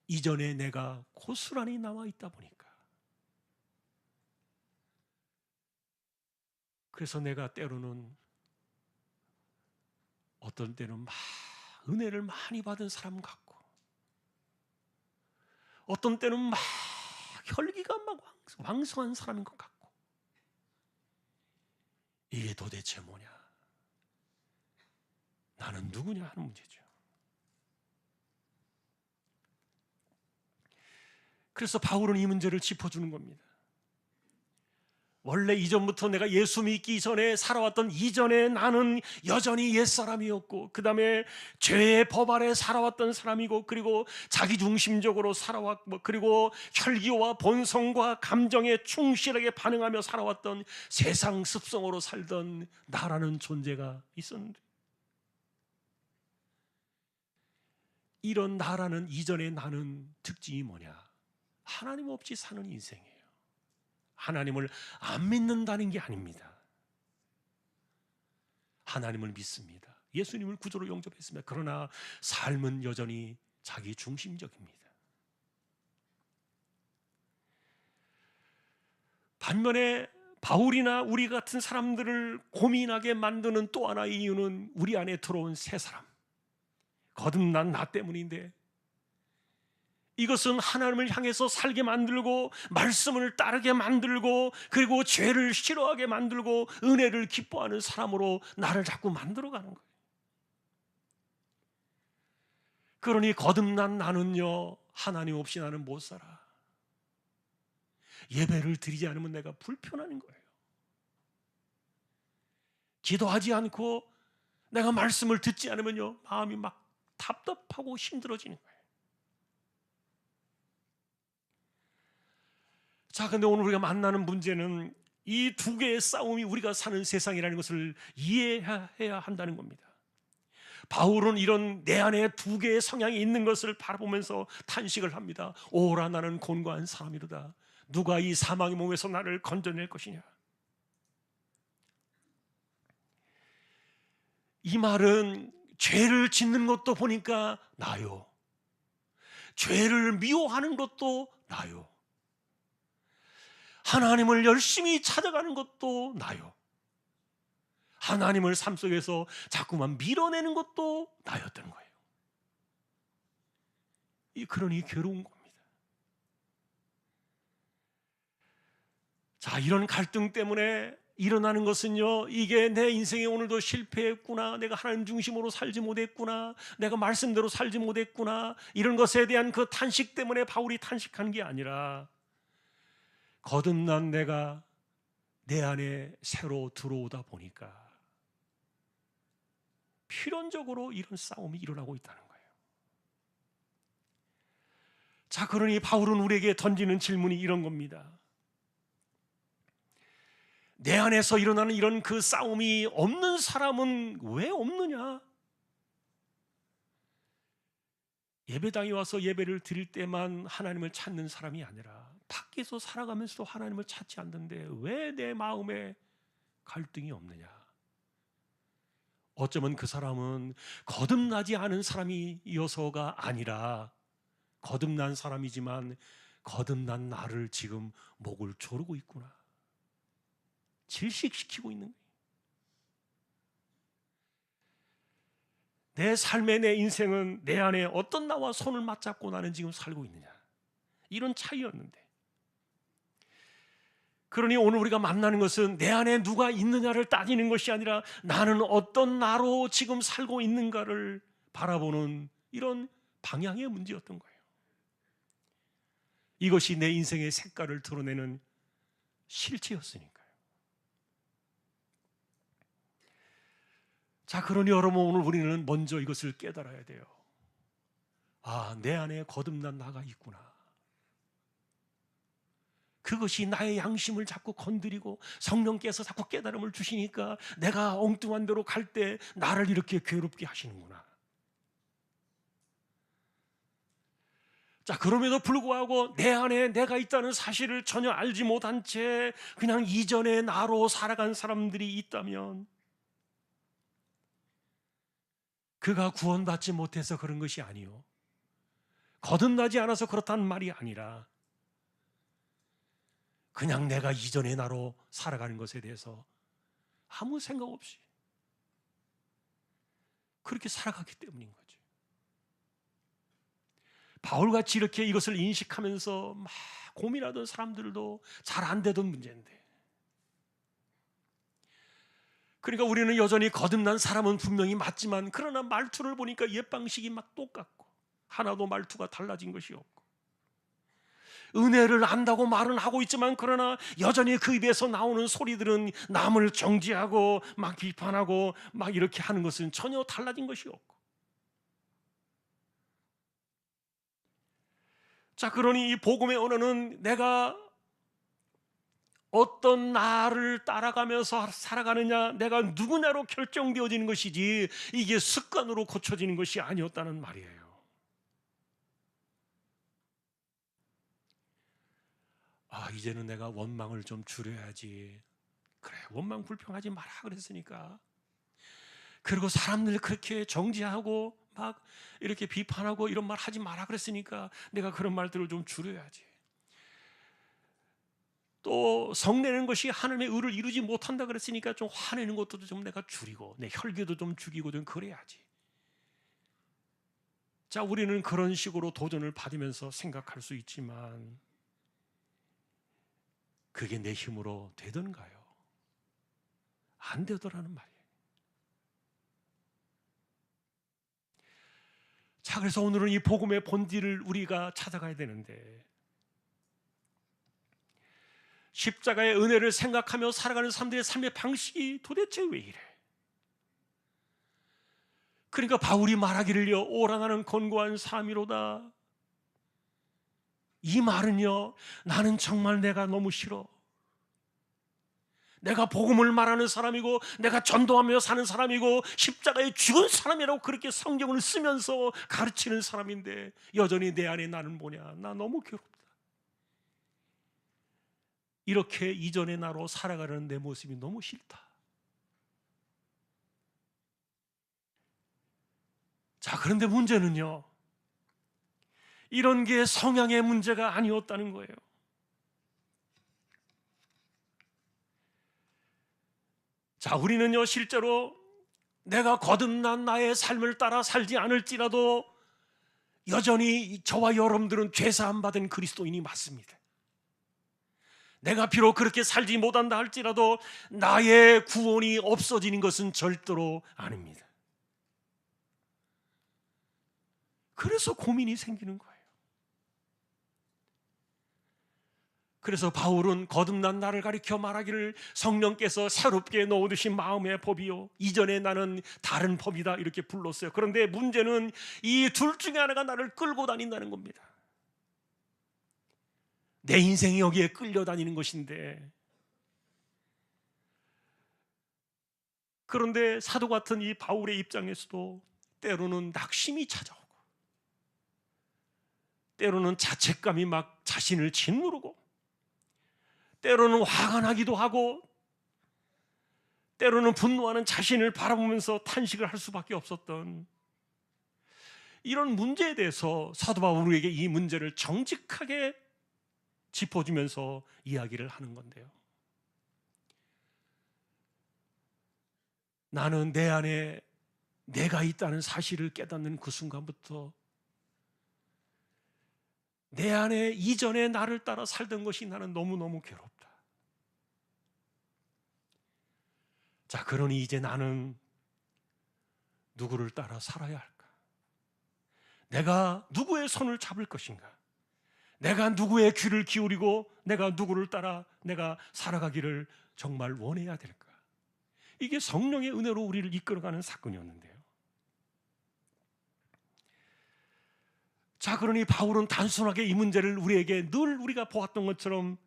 이전의 내가 고스란히 남아있다 보니까, 그래서 내가 때로는 어떤 때는 막 은혜를 많이 받은 사람 같고 어떤 때는 막 혈기가 막 왕성한 사람인 것 같고, 이게 도대체 뭐냐? 나는 누구냐 하는 문제죠. 그래서 바울은 이 문제를 짚어주는 겁니다. 원래 이전부터 내가 예수 믿기 전에 살아왔던 이전에 나는 여전히 옛사람이었고, 그 다음에 죄의 법 아래 살아왔던 사람이고, 그리고 자기중심적으로 살아왔고, 그리고 혈기와 본성과 감정에 충실하게 반응하며 살아왔던 세상 습성으로 살던 나라는 존재가 있었는데, 이런 나라는 이전에 나는 특징이 뭐냐? 하나님 없이 사는 인생이에요. 하나님을 안 믿는다는 게 아닙니다. 하나님을 믿습니다. 예수님을 구주로 영접했습니다. 그러나 삶은 여전히 자기 중심적입니다. 반면에 바울이나 우리 같은 사람들을 고민하게 만드는 또 하나의 이유는 우리 안에 들어온 새 사람, 거듭난 나 때문인데, 이것은 하나님을 향해서 살게 만들고 말씀을 따르게 만들고 그리고 죄를 싫어하게 만들고 은혜를 기뻐하는 사람으로 나를 자꾸 만들어가는 거예요. 그러니 거듭난 나는요, 하나님 없이 나는 못 살아. 예배를 드리지 않으면 내가 불편한 거예요. 기도하지 않고 내가 말씀을 듣지 않으면요, 마음이 막 답답하고 힘들어지는 거예요. 자, 근데 오늘 우리가 만나는 문제는 이 두 개의 싸움이 우리가 사는 세상이라는 것을 이해해야 한다는 겁니다. 바울은 이런 내 안에 두 개의 성향이 있는 것을 바라보면서 탄식을 합니다. 오라, 나는 곤고한 사람이로다. 누가 이 사망의 몸에서 나를 건져낼 것이냐. 이 말은 죄를 짓는 것도 보니까 나요, 죄를 미워하는 것도 나요, 하나님을 열심히 찾아가는 것도 나요, 하나님을 삶 속에서 자꾸만 밀어내는 것도 나였던 거예요. 그러니 괴로운 겁니다. 자, 이런 갈등 때문에 일어나는 것은요, 이게 내 인생에 오늘도 실패했구나, 내가 하나님 중심으로 살지 못했구나, 내가 말씀대로 살지 못했구나, 이런 것에 대한 그 탄식 때문에 바울이 탄식한 게 아니라, 거듭난 내가 내 안에 새로 들어오다 보니까 필연적으로 이런 싸움이 일어나고 있다는 거예요. 자, 그러니 바울은 우리에게 던지는 질문이 이런 겁니다. 내 안에서 일어나는 이런 그 싸움이 없는 사람은 왜 없느냐? 예배당에 와서 예배를 드릴 때만 하나님을 찾는 사람이 아니라 밖에서 살아가면서도 하나님을 찾지 않는데 왜 내 마음에 갈등이 없느냐? 어쩌면 그 사람은 거듭나지 않은 사람이어서가 아니라 거듭난 사람이지만 거듭난 나를 지금 목을 조르고 있구나, 질식시키고 있는 거예요. 내 삶의 내 인생은 내 안에 어떤 나와 손을 맞잡고 나는 지금 살고 있느냐, 이런 차이였는데, 그러니 오늘 우리가 만나는 것은 내 안에 누가 있느냐를 따지는 것이 아니라 나는 어떤 나로 지금 살고 있는가를 바라보는 이런 방향의 문제였던 거예요. 이것이 내 인생의 색깔을 드러내는 실체였으니까요. 자, 그러니 여러분, 오늘 우리는 먼저 이것을 깨달아야 돼요. 아, 내 안에 거듭난 나가 있구나. 그것이 나의 양심을 자꾸 건드리고 성령께서 자꾸 깨달음을 주시니까 내가 엉뚱한 데로 갈 때 나를 이렇게 괴롭게 하시는구나. 자, 그럼에도 불구하고 내 안에 내가 있다는 사실을 전혀 알지 못한 채 그냥 이전의 나로 살아간 사람들이 있다면 그가 구원받지 못해서 그런 것이 아니요, 거듭나지 않아서 그렇다는 말이 아니라 그냥 내가 이전의 나로 살아가는 것에 대해서 아무 생각 없이 그렇게 살아가기 때문인 거죠. 바울같이 이렇게 이것을 인식하면서 막 고민하던 사람들도 잘 안 되던 문제인데, 그러니까 우리는 여전히 거듭난 사람은 분명히 맞지만, 그러나 말투를 보니까 옛 방식이 막 똑같고 하나도 말투가 달라진 것이 없고, 은혜를 안다고 말은 하고 있지만 그러나 여전히 그 입에서 나오는 소리들은 남을 정죄하고 막 비판하고 막 이렇게 하는 것은 전혀 달라진 것이 없고. 자, 그러니 이 복음의 언어는 내가 어떤 나를 따라가면서 살아가느냐, 내가 누구냐로 결정되어지는 것이지 이게 습관으로 고쳐지는 것이 아니었다는 말이에요. 이제는 내가 원망을 좀 줄여야지. 그래, 원망 불평하지 마라 그랬으니까. 그리고 사람들 그렇게 정죄하고 막 이렇게 비판하고 이런 말 하지 마라 그랬으니까 내가 그런 말들을 좀 줄여야지. 또 성내는 것이 하나님의 의를 이루지 못한다 그랬으니까 좀 화내는 것도 좀 내가 줄이고 내 혈기도 좀 죽이고 좀 그래야지. 자, 우리는 그런 식으로 도전을 받으면서 생각할 수 있지만 그게 내 힘으로 되던가요? 안 되더라는 말이에요. 자, 그래서 오늘은 이 복음의 본질을 우리가 찾아가야 되는데, 십자가의 은혜를 생각하며 살아가는 사람들의 삶의 방식이 도대체 왜 이래? 그러니까 바울이 말하기를요, 오라 나는 권고한 사람이로다. 이 말은요, 나는 정말 내가 너무 싫어. 내가 복음을 말하는 사람이고 내가 전도하며 사는 사람이고 십자가에 죽은 사람이라고 그렇게 성경을 쓰면서 가르치는 사람인데 여전히 내 안에 나는 뭐냐? 나 너무 괴롭다. 이렇게 이전의 나로 살아가는 내 모습이 너무 싫다. 자, 그런데 문제는요, 이런 게 성향의 문제가 아니었다는 거예요. 자, 우리는요 실제로 내가 거듭난 나의 삶을 따라 살지 않을지라도 여전히 저와 여러분들은 죄사함 받은 그리스도인이 맞습니다. 내가 비록 그렇게 살지 못한다 할지라도 나의 구원이 없어지는 것은 절대로 아닙니다. 그래서 고민이 생기는 거예요. 그래서 바울은 거듭난 나를 가리켜 말하기를 성령께서 새롭게 넣어두신 마음의 법이요 이전에 나는 다른 법이다 이렇게 불렀어요. 그런데 문제는 이 둘 중에 하나가 나를 끌고 다닌다는 겁니다. 내 인생이 여기에 끌려다니는 것인데, 그런데 사도 같은 이 바울의 입장에서도 때로는 낙심이 찾아오고 때로는 자책감이 막 자신을 짓누르고 때로는 화가 나기도 하고 때로는 분노하는 자신을 바라보면서 탄식을 할 수밖에 없었던 이런 문제에 대해서 사도 바울에게 이 문제를 정직하게 짚어주면서 이야기를 하는 건데요, 나는 내 안에 내가 있다는 사실을 깨닫는 그 순간부터 내 안에 이전에 나를 따라 살던 것이 나는 너무너무 괴롭다. 자, 그러니 이제 나는 누구를 따라 살아야 할까? 내가 누구의 손을 잡을 것인가? 내가 누구의 귀를 기울이고 내가 누구를 따라 내가 살아가기를 정말 원해야 될까? 이게 성령의 은혜로 우리를 이끌어가는 사건이었는데요. 자, 그러니 바울은 단순하게 이 문제를 우리에게 늘 우리가 보았던 것처럼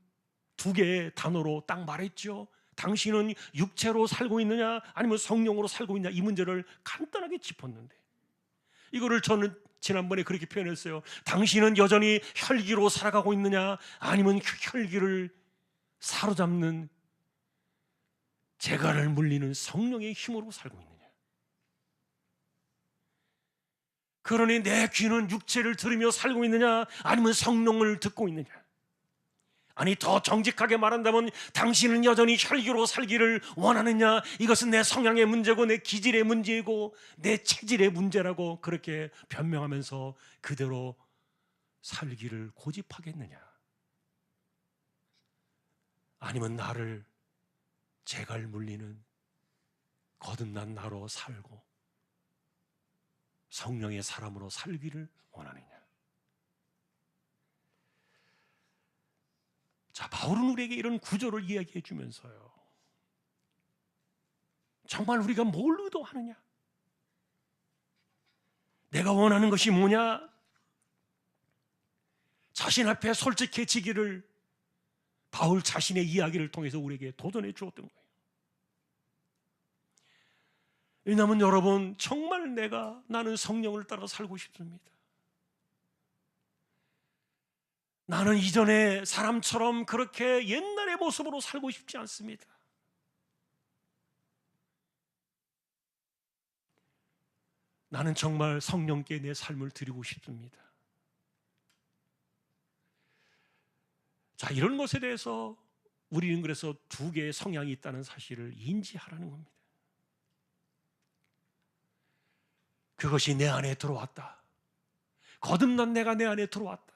두 개의 단어로 딱 말했죠. 당신은 육체로 살고 있느냐 아니면 성령으로 살고 있느냐, 이 문제를 간단하게 짚었는데, 이거를 저는 지난번에 그렇게 표현했어요. 당신은 여전히 혈기로 살아가고 있느냐 아니면 혈기를 사로잡는 재갈을 물리는 성령의 힘으로 살고 있느냐. 그러니 내 귀는 육체를 들으며 살고 있느냐 아니면 성령을 듣고 있느냐. 아니, 더 정직하게 말한다면 당신은 여전히 혈기로 살기를 원하느냐, 이것은 내 성향의 문제고 내 기질의 문제이고 내 체질의 문제라고 그렇게 변명하면서 그대로 살기를 고집하겠느냐? 아니면 나를 재갈 물리는 거듭난 나로 살고 성령의 사람으로 살기를 원하느냐? 자, 바울은 우리에게 이런 구조를 이야기해 주면서요, 정말 우리가 뭘 의도하느냐? 내가 원하는 것이 뭐냐? 자신 앞에 솔직해지기를 바울 자신의 이야기를 통해서 우리에게 도전해 주었던 거예요. 왜냐하면 여러분, 정말 나는 성령을 따라 살고 싶습니다. 나는 이전의 사람처럼 그렇게 옛날의 모습으로 살고 싶지 않습니다. 나는 정말 성령께 내 삶을 드리고 싶습니다. 자, 이런 것에 대해서 우리는 그래서 두 개의 성향이 있다는 사실을 인지하라는 겁니다. 그것이 내 안에 들어왔다. 거듭난 내가 내 안에 들어왔다.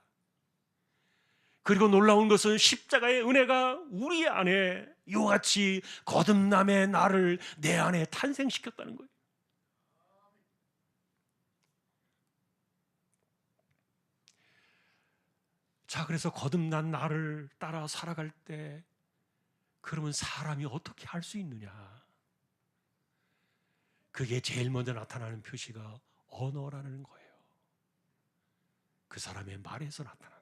그리고 놀라운 것은 십자가의 은혜가 우리 안에 이와 같이 거듭남의 나를 내 안에 탄생시켰다는 거예요. 자, 그래서 거듭난 나를 따라 살아갈 때 그러면 사람이 어떻게 할 수 있느냐? 그게 제일 먼저 나타나는 표시가 언어라는 거예요. 그 사람의 말에서 나타난다.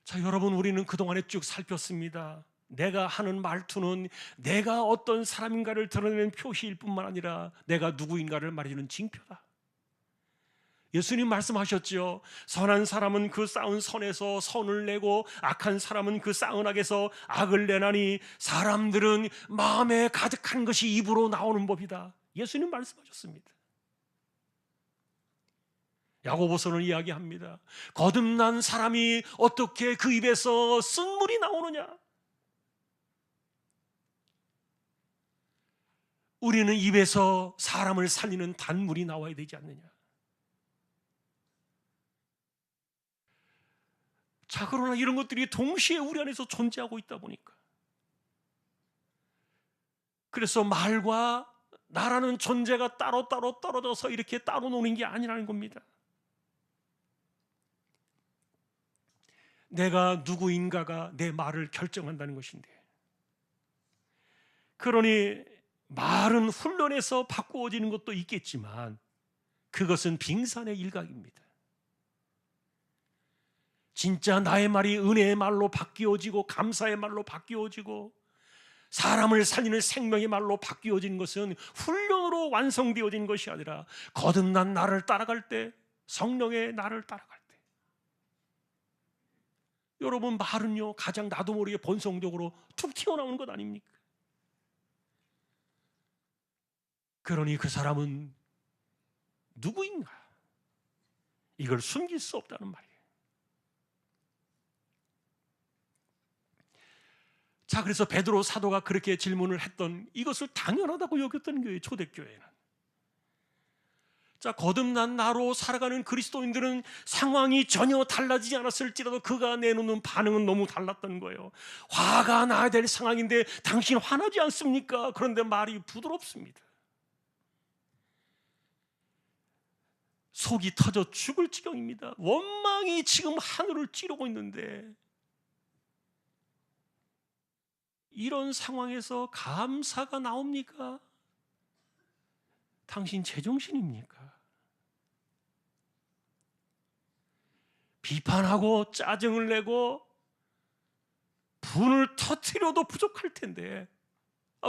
자, 여러분, 우리는 그동안에 쭉 살폈습니다. 내가 하는 말투는 내가 어떤 사람인가를 드러내는 표시일 뿐만 아니라 내가 누구인가를 말해주는 징표다. 예수님 말씀하셨죠. 선한 사람은 그 쌓은 선에서 선을 내고 악한 사람은 그 쌓은 악에서 악을 내나니 사람들은 마음에 가득한 것이 입으로 나오는 법이다. 예수님 말씀하셨습니다. 야고보서는 이야기합니다. 거듭난 사람이 어떻게 그 입에서 쓴물이 나오느냐? 우리는 입에서 사람을 살리는 단물이 나와야 되지 않느냐? 자, 그러나 이런 것들이 동시에 우리 안에서 존재하고 있다 보니까, 그래서 말과 나라는 존재가 따로따로 떨어져서 이렇게 따로 노는 게 아니라는 겁니다. 내가 누구인가가 내 말을 결정한다는 것인데, 그러니 말은 훈련해서 바꾸어지는 것도 있겠지만 그것은 빙산의 일각입니다. 진짜 나의 말이 은혜의 말로 바뀌어지고 감사의 말로 바뀌어지고 사람을 살리는 생명의 말로 바뀌어지는 것은 훈련으로 완성되어진 것이 아니라 거듭난 나를 따라갈 때, 성령의 나를 따라갈 때. 여러분, 말은요 가장 나도 모르게 본성적으로 툭 튀어나오는 것 아닙니까? 그러니 그 사람은 누구인가? 이걸 숨길 수 없다는 말이에요. 자, 그래서 베드로 사도가 그렇게 질문을 했던 이것을 당연하다고 여겼던 거예요, 초대교회는. 자, 거듭난 나로 살아가는 그리스도인들은 상황이 전혀 달라지지 않았을지라도 그가 내놓는 반응은 너무 달랐던 거예요. 화가 나야 될 상황인데 당신 화나지 않습니까? 그런데 말이 부드럽습니다. 속이 터져 죽을 지경입니다. 원망이 지금 하늘을 찌르고 있는데 이런 상황에서 감사가 나옵니까? 당신 제정신입니까? 비판하고 짜증을 내고 분을 터뜨려도 부족할 텐데,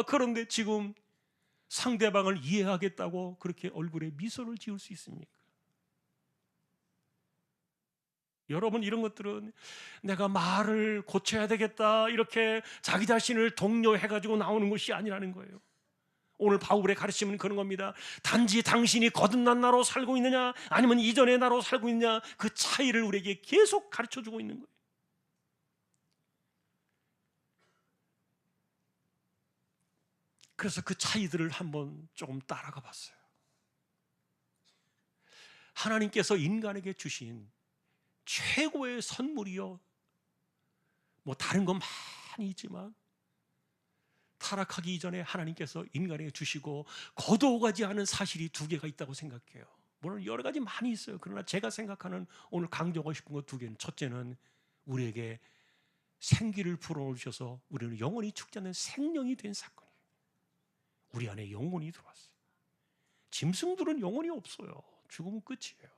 그런데 지금 상대방을 이해하겠다고 그렇게 얼굴에 미소를 지을 수 있습니까? 여러분, 이런 것들은 내가 말을 고쳐야 되겠다 이렇게 자기 자신을 독려해가지고 나오는 것이 아니라는 거예요. 오늘 바울의 가르침은 그런 겁니다. 단지 당신이 거듭난 나로 살고 있느냐 아니면 이전의 나로 살고 있느냐, 그 차이를 우리에게 계속 가르쳐주고 있는 거예요. 그래서 그 차이들을 한번 조금 따라가 봤어요. 하나님께서 인간에게 주신 최고의 선물이요, 뭐 다른 건 많이 있지만 타락하기 이전에 하나님께서 인간에게 주시고 거두어가지 않은 사실이 두 개가 있다고 생각해요. 물론 여러 가지 많이 있어요. 그러나 제가 생각하는, 오늘 강조하고 싶은 것 두 개는, 첫째는 우리에게 생기를 불어넣으셔서 우리는 영원히 죽지 않는 생명이 된 사건이에요. 우리 안에 영혼이 들어왔어요. 짐승들은 영혼이 없어요. 죽으면 끝이에요.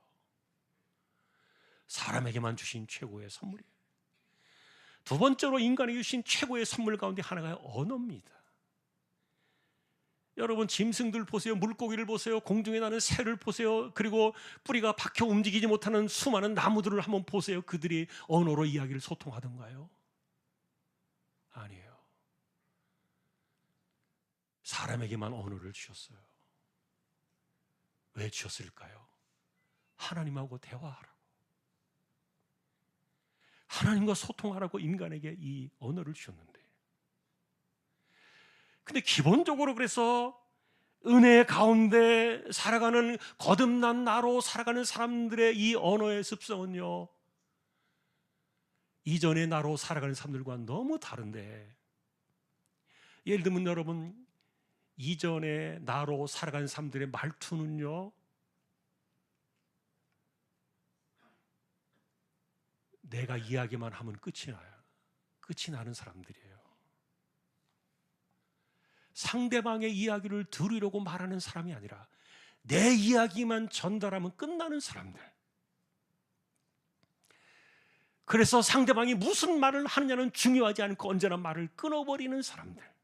사람에게만 주신 최고의 선물이에요. 두 번째로 인간에게 주신 최고의 선물 가운데 하나가 언어입니다. 여러분, 짐승들 보세요. 물고기를 보세요. 공중에 나는 새를 보세요. 그리고 뿌리가 박혀 움직이지 못하는 수많은 나무들을 한번 보세요. 그들이 언어로 이야기를 소통하던가요? 아니에요. 사람에게만 언어를 주셨어요. 왜 주셨을까요? 하나님하고 대화하라고, 하나님과 소통하라고 인간에게 이 언어를 주셨는데, 근데 기본적으로 그래서 은혜 가운데 살아가는, 거듭난 나로 살아가는 사람들의 이 언어의 습성은요, 이전의 나로 살아가는 사람들과 너무 다른데, 예를 들면 여러분, 이전의 나로 살아가는 사람들의 말투는요, 내가 이야기만 하면 끝이 나요. 끝이 나는 사람들이에요. 상대방의 이야기를 들으려고 말하는 사람이 아니라 내 이야기만 전달하면 끝나는 사람들. 그래서 상대방이 무슨 말을 하느냐는 중요하지 않고 언제나 말을 끊어버리는 사람들.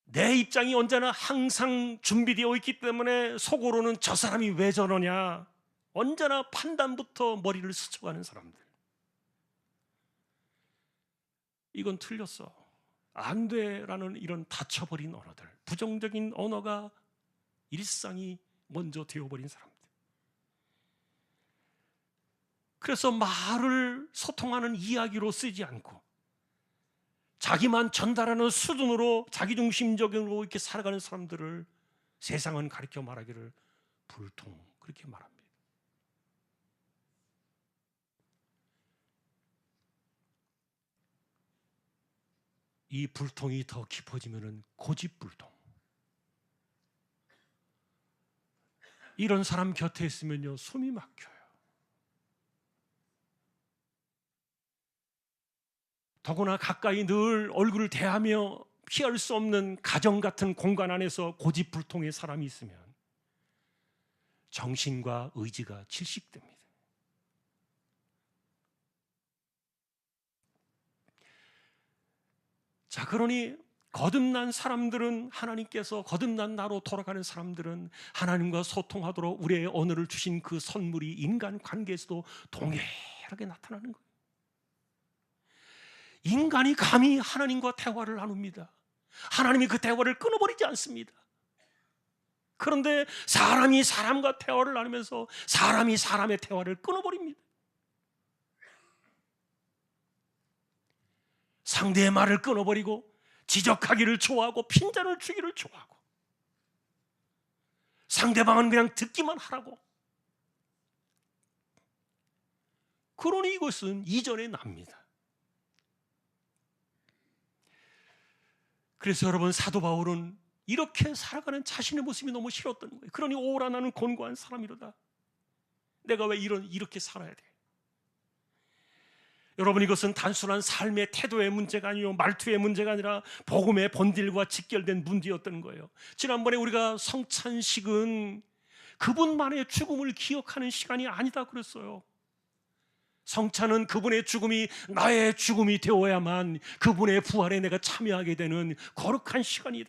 내 입장이 언제나 항상 준비되어 있기 때문에 속으로는 저 사람이 왜 저러냐, 언제나 판단부터 머리를 스쳐가는 사람들. 이건 틀렸어, 안 돼라는 이런 닫혀버린 언어들, 부정적인 언어가 일상이 먼저 되어버린 사람들. 그래서 말을 소통하는 이야기로 쓰지 않고 자기만 전달하는 수준으로 자기중심적으로 이렇게 살아가는 사람들을 세상은 가르쳐 말하기를 불통, 그렇게 말합니다. 이 불통이 더 깊어지면은 고집불통. 이런 사람 곁에 있으면요, 숨이 막혀요. 더구나 가까이 늘 얼굴을 대하며 피할 수 없는 가정 같은 공간 안에서 고집불통의 사람이 있으면 정신과 의지가 질식됩니다. 자, 그러니 거듭난 사람들은, 하나님께서 거듭난 나로 돌아가는 사람들은 하나님과 소통하도록 우리의 언어를 주신 그 선물이 인간 관계에서도 동일하게 나타나는 거예요. 인간이 감히 하나님과 대화를 나눕니다. 하나님이 그 대화를 끊어버리지 않습니다. 그런데 사람이 사람과 대화를 나누면서 사람이 사람의 대화를 끊어버립니다. 상대의 말을 끊어버리고 지적하기를 좋아하고 핀잔을 주기를 좋아하고 상대방은 그냥 듣기만 하라고. 그러니 이것은 이전에 납니다. 그래서 여러분, 사도 바울은 이렇게 살아가는 자신의 모습이 너무 싫었던 거예요. 그러니 오라 나는 곤고한 사람이로다. 내가 왜 이렇게 살아야 돼? 여러분, 이것은 단순한 삶의 태도의 문제가 아니요, 말투의 문제가 아니라 복음의 본질과 직결된 문제였던 거예요. 지난번에 우리가 성찬식은 그분만의 죽음을 기억하는 시간이 아니다 그랬어요. 성찬은 그분의 죽음이 나의 죽음이 되어야만 그분의 부활에 내가 참여하게 되는 거룩한 시간이다.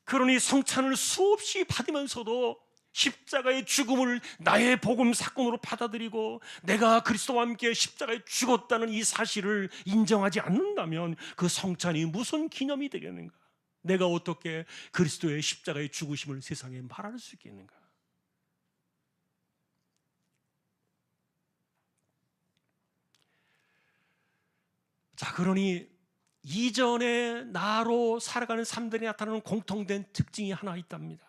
그러니 성찬을 수없이 받으면서도 십자가의 죽음을 나의 복음 사건으로 받아들이고 내가 그리스도와 함께 십자가에 죽었다는 이 사실을 인정하지 않는다면 그 성찬이 무슨 기념이 되겠는가? 내가 어떻게 그리스도의 십자가의 죽으심을 세상에 말할 수 있겠는가? 자, 그러니 이전의 나로 살아가는 삶들이 나타나는 공통된 특징이 하나 있답니다.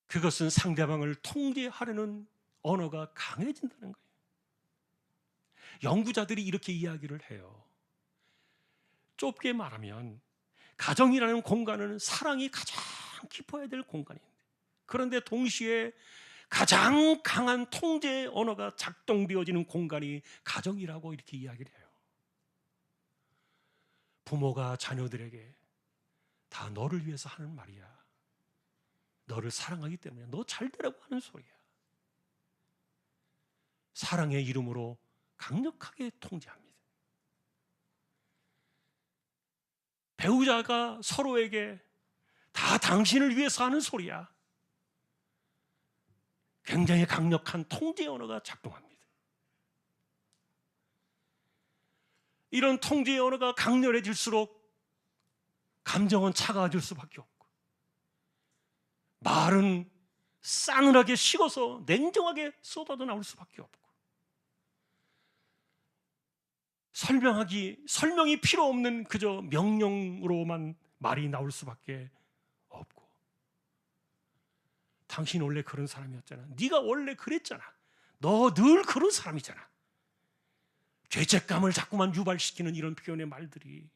그것은 상대방을 통제하려는 언어가 강해진다는 거예요. 연구자들이 이렇게 이야기를 해요. 좁게 말하면 가정이라는 공간은 사랑이 가장 깊어야 될 공간인데, 그런데 동시에 가장 강한 통제의 언어가 작동되어지는 공간이 가정이라고 이렇게 이야기를 해요. 부모가 자녀들에게 다 너를 위해서 하는 말이야. 너를 사랑하기 때문에 너 잘 되라고 하는 소리야. 사랑의 이름으로 강력하게 통제합니다. 배우자가 서로에게 다 당신을 위해서 하는 소리야. 굉장히 강력한 통제 언어가 작동합니다. 이런 통제 언어가 강렬해질수록 감정은 차가워질 수밖에 없고, 말은 싸늘하게 식어서 냉정하게 쏟아져 나올 수밖에 없고, 설명이 필요 없는 그저 명령으로만 말이 나올 수밖에 없고, 당신 원래 그런 사람이었잖아. 네가 원래 그랬잖아. 너 늘 그런 사람이잖아. 죄책감을 자꾸만 유발시키는 이런 표현의 말들이,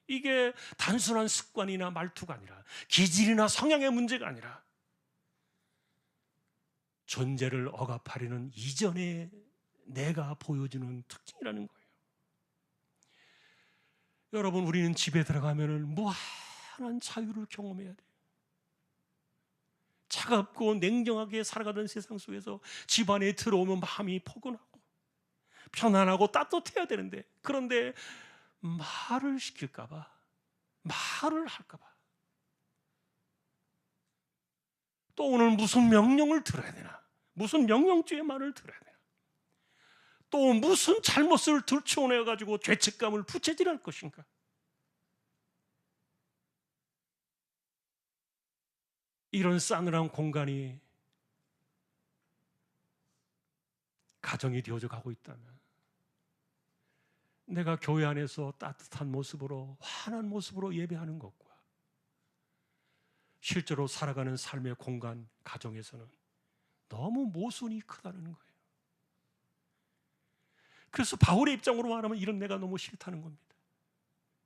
이게 단순한 습관이나 말투가 아니라, 기질이나 성향의 문제가 아니라 존재를 억압하려는 이전에 내가 보여주는 특징이라는 거예요. 여러분, 우리는 집에 들어가면 무한한 자유를 경험해야 돼요. 차갑고 냉정하게 살아가던 세상 속에서 집 안에 들어오면 마음이 포근하고 편안하고 따뜻해야 되는데, 그런데 말을 시킬까 봐, 말을 할까 봐, 또 오늘 무슨 명령을 들어야 되나, 무슨 명령주의 말을 들어야 되나, 또 무슨 잘못을 들춰내가지고 죄책감을 부채질할 것인가. 이런 싸늘한 공간이 가정이 되어져 가고 있다면, 내가 교회 안에서 따뜻한 모습으로, 환한 모습으로 예배하는 것과 실제로 살아가는 삶의 공간, 가정에서는 너무 모순이 크다는 거예요. 그래서 바울의 입장으로 말하면 이런 내가 너무 싫다는 겁니다.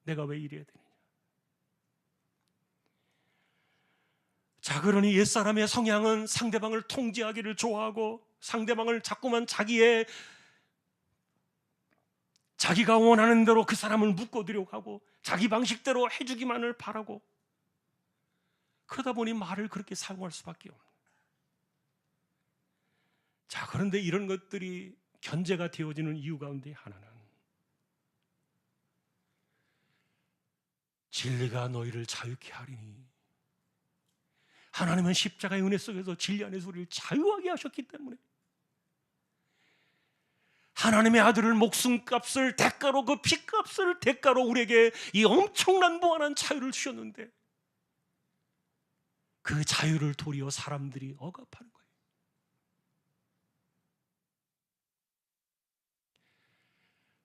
내가 왜 이래야 되느냐. 자, 그러니 옛사람의 성향은 상대방을 통제하기를 좋아하고, 상대방을 자꾸만 자기가 원하는 대로 그 사람을 묶어두려고 하고, 자기 방식대로 해주기만을 바라고, 그러다 보니 말을 그렇게 사용할 수밖에 없는. 자, 그런데 이런 것들이 견제가 되어지는 이유 가운데 하나는, 진리가 너희를 자유케 하리니, 하나님은 십자가의 은혜 속에서 진리 안에서 우리를 자유하게 하셨기 때문에, 하나님의 아들을 목숨값을 대가로, 그 피값을 대가로 우리에게 이 엄청난 무한한 자유를 주셨는데, 그 자유를 도리어 사람들이 억압하는 거예요.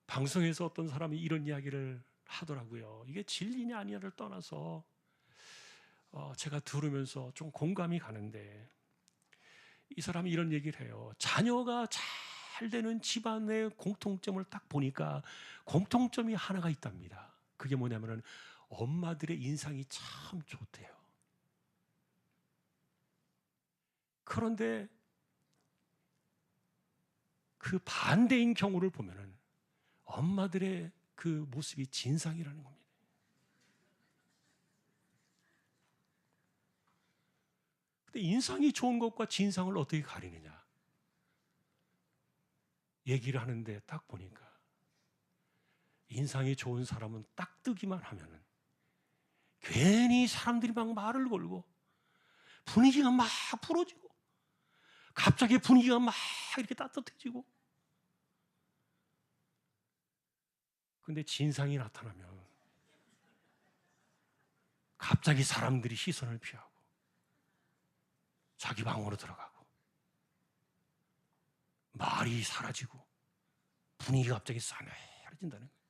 방송에서 어떤 사람이 이런 이야기를 하더라고요. 이게 진리냐 아니냐를 떠나서 제가 들으면서 좀 공감이 가는데, 이 사람이 이런 얘기를 해요. 자녀가 잘 되는 집안의 공통점을 딱 보니까 공통점이 하나가 있답니다. 그게 뭐냐면은 엄마들의 인상이 참 좋대요. 그런데 그 반대인 경우를 보면은 엄마들의 그 모습이 진상이라는 겁니다. 근데 인상이 좋은 것과 진상을 어떻게 가리느냐 얘기를 하는데, 딱 보니까 인상이 좋은 사람은 딱 뜨기만 하면은 괜히 사람들이 막 말을 걸고 분위기가 막 풀어지고, 갑자기 분위기가 막 이렇게 따뜻해지고, 근데 진상이 나타나면 갑자기 사람들이 시선을 피하고 자기 방으로 들어가고, 말이 사라지고 분위기가 갑자기 싸늘해진다는 거예요.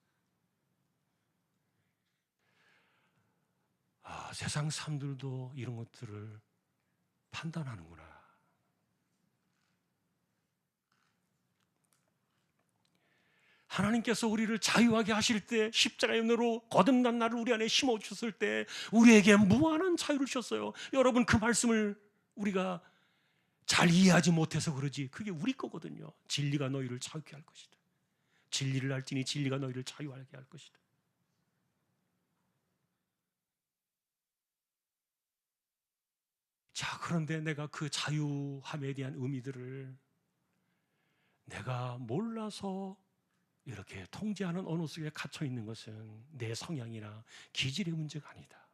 세상 사람들도 이런 것들을 판단하는구나. 하나님께서 우리를 자유하게 하실 때, 십자가의 은혜로 거듭난 나를 우리 안에 심어주셨을 때 우리에게 무한한 자유를 주셨어요. 여러분, 그 말씀을 우리가 잘 이해하지 못해서 그러지, 그게 우리 거거든요. 진리가 너희를 자유케 할 것이다. 진리를 알지니 진리가 너희를 자유하게 할 것이다. 자, 그런데 내가 그 자유함에 대한 의미들을 내가 몰라서 이렇게 통제하는 언어 속에 갇혀 있는 것은 내 성향이나 기질의 문제가 아니다.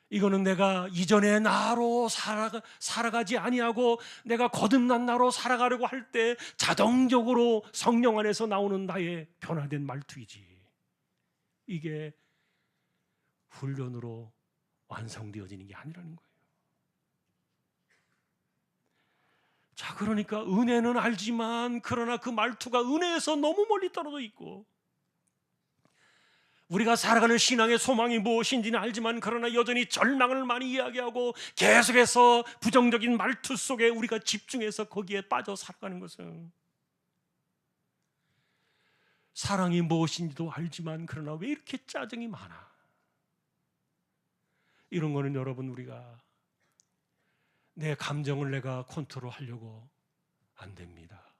이거는 내가 이전의 나로 살아가지 아니하고 내가 거듭난 나로 살아가려고 할 때 자동적으로 성령 안에서 나오는 나의 변화된 말투이지, 이게 훈련으로 완성되어지는 게 아니라는 거예요. 자, 그러니까 은혜는 알지만 그러나 그 말투가 은혜에서 너무 멀리 떨어져 있고, 우리가 살아가는 신앙의 소망이 무엇인지는 알지만 그러나 여전히 절망을 많이 이야기하고 계속해서 부정적인 말투 속에 우리가 집중해서 거기에 빠져 살아가는 것은, 사랑이 무엇인지도 알지만 그러나 왜 이렇게 짜증이 많아? 이런 거는 여러분, 우리가 내 감정을 내가 컨트롤하려고 안 됩니다.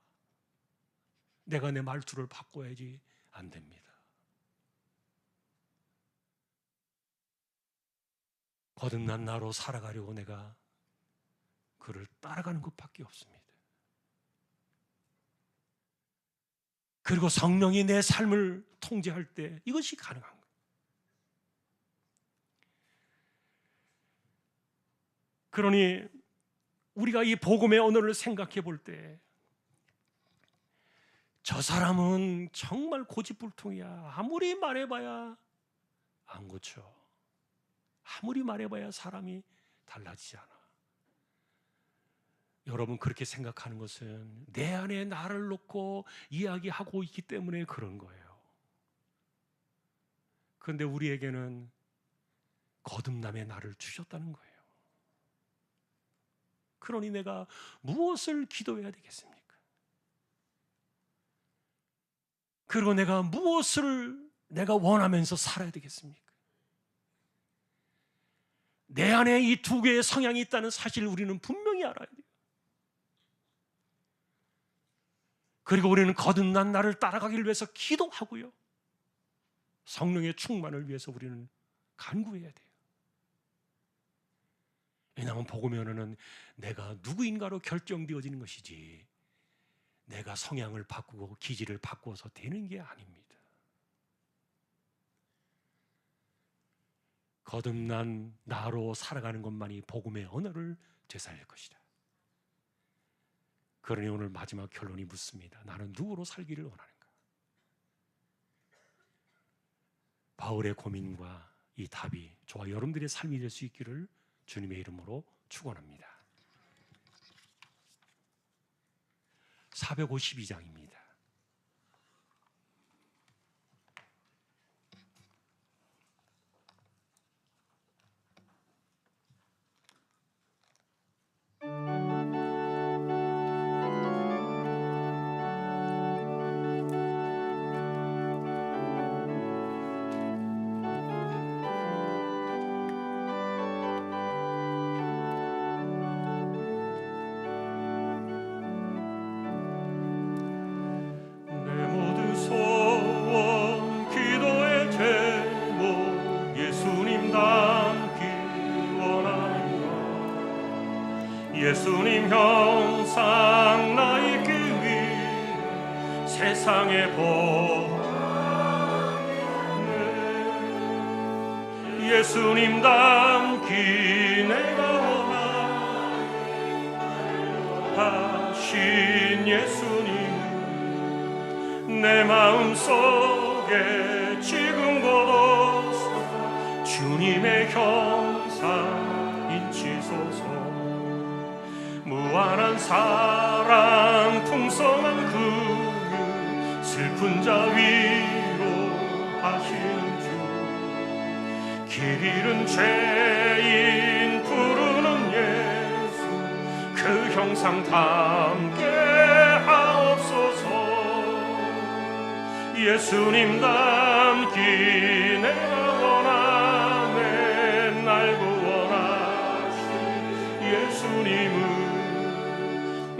내가 내 말투를 바꿔야지 안 됩니다. 거듭난 나로 살아가려고 내가 그를 따라가는 것밖에 없습니다. 그리고 성령이 내 삶을 통제할 때 이것이 가능한 거예요. 그러니 우리가 이 복음의 언어를 생각해 볼 때, 저 사람은 정말 고집불통이야, 아무리 말해봐야 안 고쳐, 아무리 말해봐야 사람이 달라지지 않아. 여러분, 그렇게 생각하는 것은 내 안에 나를 놓고 이야기하고 있기 때문에 그런 거예요. 그런데 우리에게는 거듭남의 나를 주셨다는 거예요. 그러니 내가 무엇을 기도해야 되겠습니까? 그리고 내가 무엇을 내가 원하면서 살아야 되겠습니까? 내 안에 이 두 개의 성향이 있다는 사실을 우리는 분명히 알아야 돼요. 그리고 우리는 거듭난 나를 따라가기를 위해서 기도하고요, 성령의 충만을 위해서 우리는 간구해야 돼요. 왜냐하면 복음의 언어는 내가 누구인가로 결정되어지는 것이지 내가 성향을 바꾸고 기질을 바꿔서 되는 게 아닙니다. 거듭난 나로 살아가는 것만이 복음의 언어를 되살릴 것이다. 그러니 오늘 마지막 결론이 묻습니다. 나는 누구로 살기를 원하는가? 바울의 고민과 이 답이 저와 여러분들의 삶이 될 수 있기를 주님의 이름으로 축원합니다. 452장입니다. 예수님 형상 나 있기 위해 세상에 보내 예수님 닮기 내가 원하신 예수님 내 마음속에 지금 곳 주님의 형상 인치소서 무한한 사랑 풍성 죽은 자 위로하시는 주, 길 잃은 죄인 부르는 예수, 그 형상 담게 하옵소서. 예수님 닮기 내가 원하네, 날 구원하신 예수님은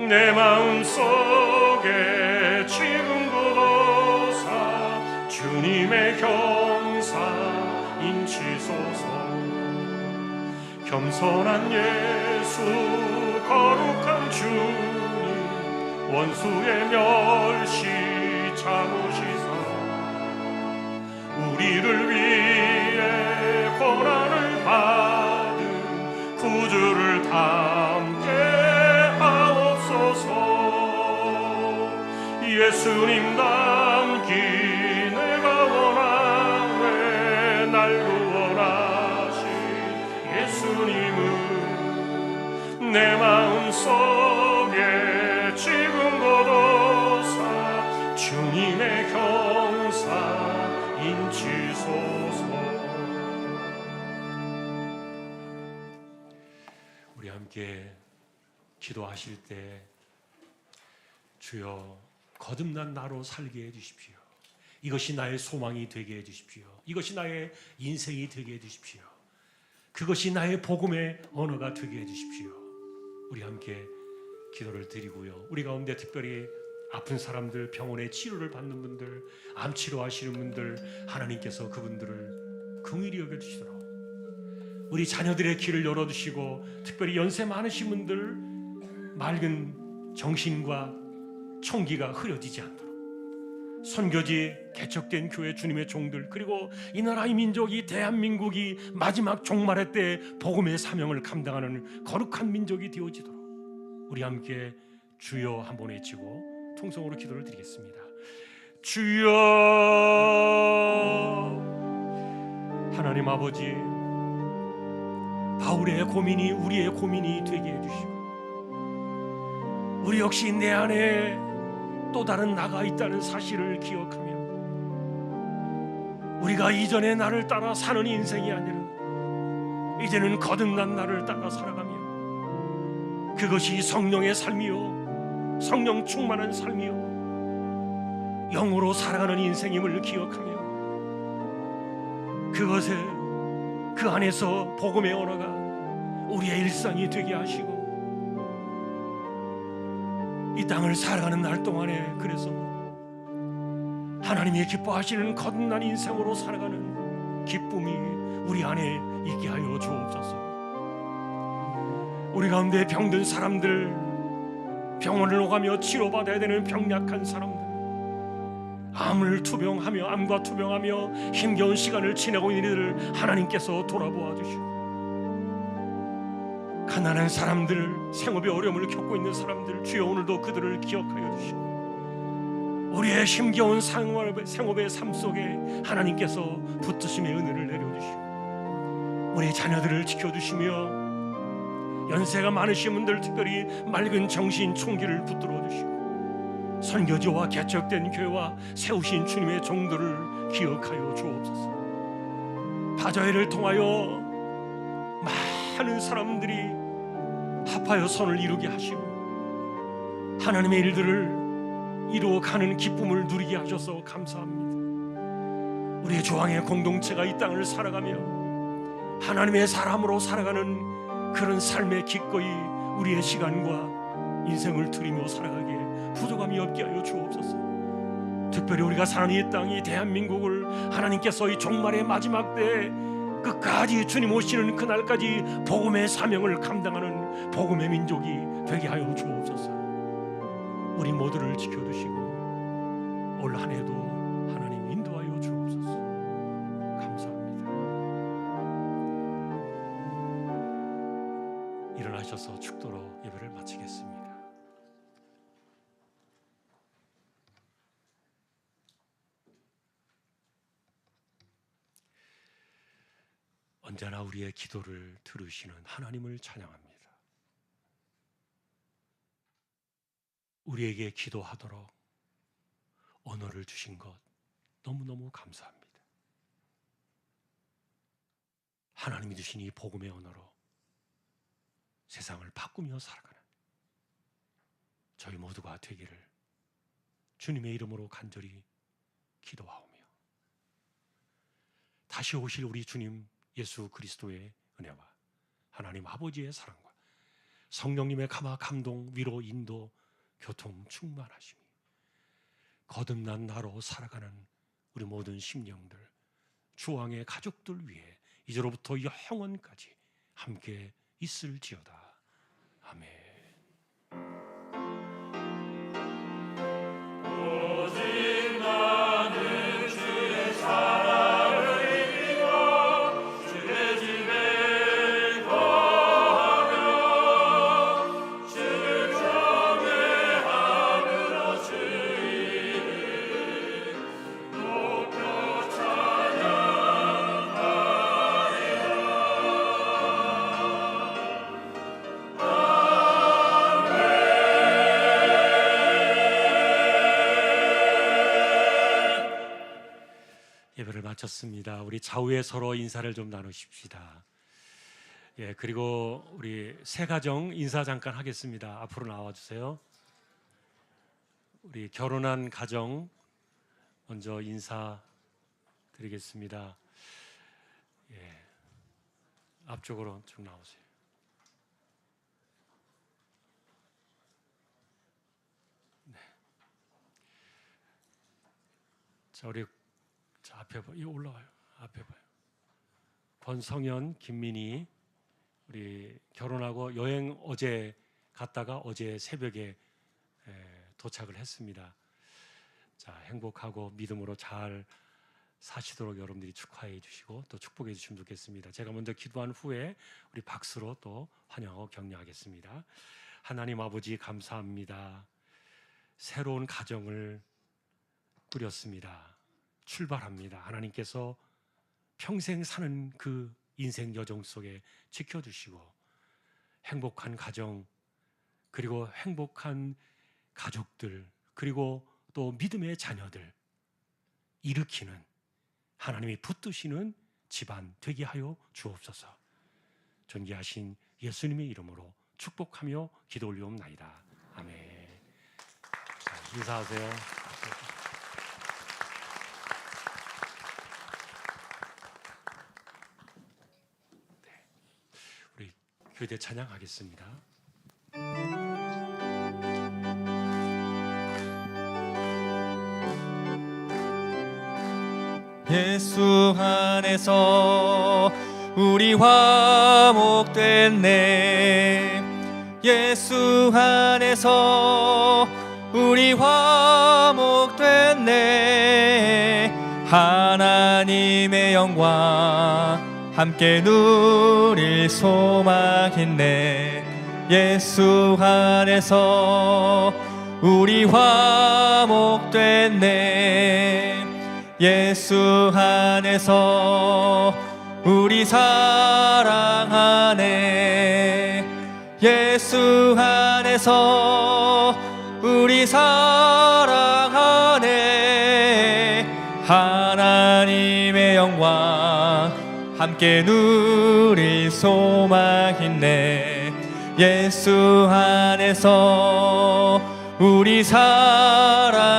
내 마음속에 지금부터 사 주님의 형상 인치소서. 겸손한 예수 거룩한 주님, 원수의 멸시 참으시사 우리를 위해 고난을 받은 구주를 담게 하옵소서. 예수님 닮기 내가 원하네, 날 구원하신 예수님은 내 마음속에 지금부터 사 주님의 형상 인치소서. 우리 함께 기도하실 때 주여 거듭난 나로 살게 해주십시오. 이것이 나의 소망이 되게 해주십시오. 이것이 나의 인생이 되게 해주십시오. 그것이 나의 복음의 언어가 되게 해주십시오. 우리 함께 기도를 드리고요. 우리 가운데 특별히 아픈 사람들, 병원에 치료를 받는 분들, 암 치료하시는 분들, 하나님께서 그분들을 긍휼히 여겨주시도록 우리 자녀들의 길을 열어주시고, 특별히 연세 많으신 분들 맑은 정신과 총기가 흐려지지 않도록 선교지, 개척된 교회 주님의 종들, 그리고 이 나라 이 민족이, 대한민국이 마지막 종말의 때 복음의 사명을 감당하는 거룩한 민족이 되어지도록 우리 함께 주여 한번 외치고 통성으로 기도를 드리겠습니다. 주여, 하나님 아버지, 바울의 고민이 우리의 고민이 되게 해주시고, 우리 역시 내 안에 또 다른 나가 있다는 사실을 기억하며 우리가 이전의 나를 따라 사는 인생이 아니라 이제는 거듭난 나를 따라 살아가며, 그것이 성령의 삶이요, 성령 충만한 삶이요, 영으로 살아가는 인생임을 기억하며 그것에 그 안에서 복음의 언어가 우리의 일상이 되게 하시고, 이 땅을 살아가는 날 동안에 그래서 하나님이 기뻐하시는 거듭난 인생으로 살아가는 기쁨이 우리 안에 있게 하여 주옵소서. 우리 가운데 병든 사람들, 병원을 오가며 치료받아야 되는 병약한 사람들, 암과 투병하며 힘겨운 시간을 지내고 있는 이들을 하나님께서 돌아보아 주시고, 가난한 사람들, 생업의 어려움을 겪고 있는 사람들, 주여 오늘도 그들을 기억하여 주시고, 우리의 힘겨운 생업의 삶 속에 하나님께서 붙드심의 은혜를 내려주시고, 우리 자녀들을 지켜주시며 연세가 많으신 분들 특별히 맑은 정신 총기를 붙들어 주시고, 선교지와 개척된 교회와 세우신 주님의 종들을 기억하여 주옵소서. 바자회를 통하여 많은 사람들이 합하여 선을 이루게 하시고 하나님의 일들을 이루어가는 기쁨을 누리게 하셔서 감사합니다. 우리의 조항의 공동체가 이 땅을 살아가며 하나님의 사람으로 살아가는 그런 삶의 기꺼이 우리의 시간과 인생을 드리며 살아가기에 부족함이 없게 하여 주옵소서. 특별히 우리가 사는 이 땅이 대한민국을 하나님께서 이 종말의 마지막 때 끝까지 주님 오시는 그날까지 복음의 사명을 감당하는 복음의 민족이 되게 하여 주옵소서. 우리 모두를 지켜주시고 올 한 해도 하나님 인도하여 주옵소서. 감사합니다. 일어나셔서 축도로 예배를 마치겠습니다. 언제나 우리의 기도를 들으시는 하나님을 찬양합니다. 우리에게 기도하도록 언어를 주신 것 너무너무 감사합니다. 하나님이 주신 이 복음의 언어로 세상을 바꾸며 살아가는 저희 모두가 되기를 주님의 이름으로 간절히 기도하오며, 다시 오실 우리 주님 예수 그리스도의 은혜와 하나님 아버지의 사랑과 성령님의 감화, 감동, 위로, 인도, 교통 충만하심이 거듭난 나로 살아가는 우리 모든 심령들, 주왕의 가족들 위해 이제로부터 영원까지 함께 있을지어다. 아멘. 오직 나는 주의 사랑을 이기고 주의 집에 거하며 주를 경외함으로 주 이름 높여 예배를 마쳤습니다. 우리 좌우에 서로 인사를 좀 나누십시다. 예, 그리고 우리 새 가정 인사 잠깐 하겠습니다. 앞으로 나와 주세요. 우리 결혼한 가정 먼저 인사 드리겠습니다. 예, 앞쪽으로 좀 나오세요. 네. 자, 우리 앞에 봐, 이거 올라와요. 앞에 봐요. 권성현, 김민희, 우리 결혼하고 여행 어제 갔다가 어제 새벽에 도착을 했습니다. 자, 행복하고 믿음으로 잘 사시도록 여러분들이 축하해 주시고 또 축복해 주시면 좋겠습니다. 제가 먼저 기도한 후에 우리 박수로 또 환영하고 격려하겠습니다. 하나님 아버지 감사합니다. 새로운 가정을 꾸렸습니다. 출발합니다. 하나님께서 평생 사는 그 인생 여정 속에 지켜주시고 행복한 가정, 그리고 행복한 가족들, 그리고 또 믿음의 자녀들 일으키는 하나님이 붙드시는 집안 되게 하여 주옵소서. 존귀하신 예수님의 이름으로 축복하며 기도 올리옵나이다. 아멘. 자, 인사하세요. 교대 찬양하겠습니다. 예수 안에서 우리 화목됐네. 예수 안에서 우리 화목됐네. 하나님의 영광 함께 누릴 소망 있네. 예수 안에서 우리 화목됐네. 예수 안에서 우리 사랑하네. 예수 안에서 우리 사랑하네. 하나님의 영광 함께 누릴 소망 있네. 예수 안에서 우리 사랑하네.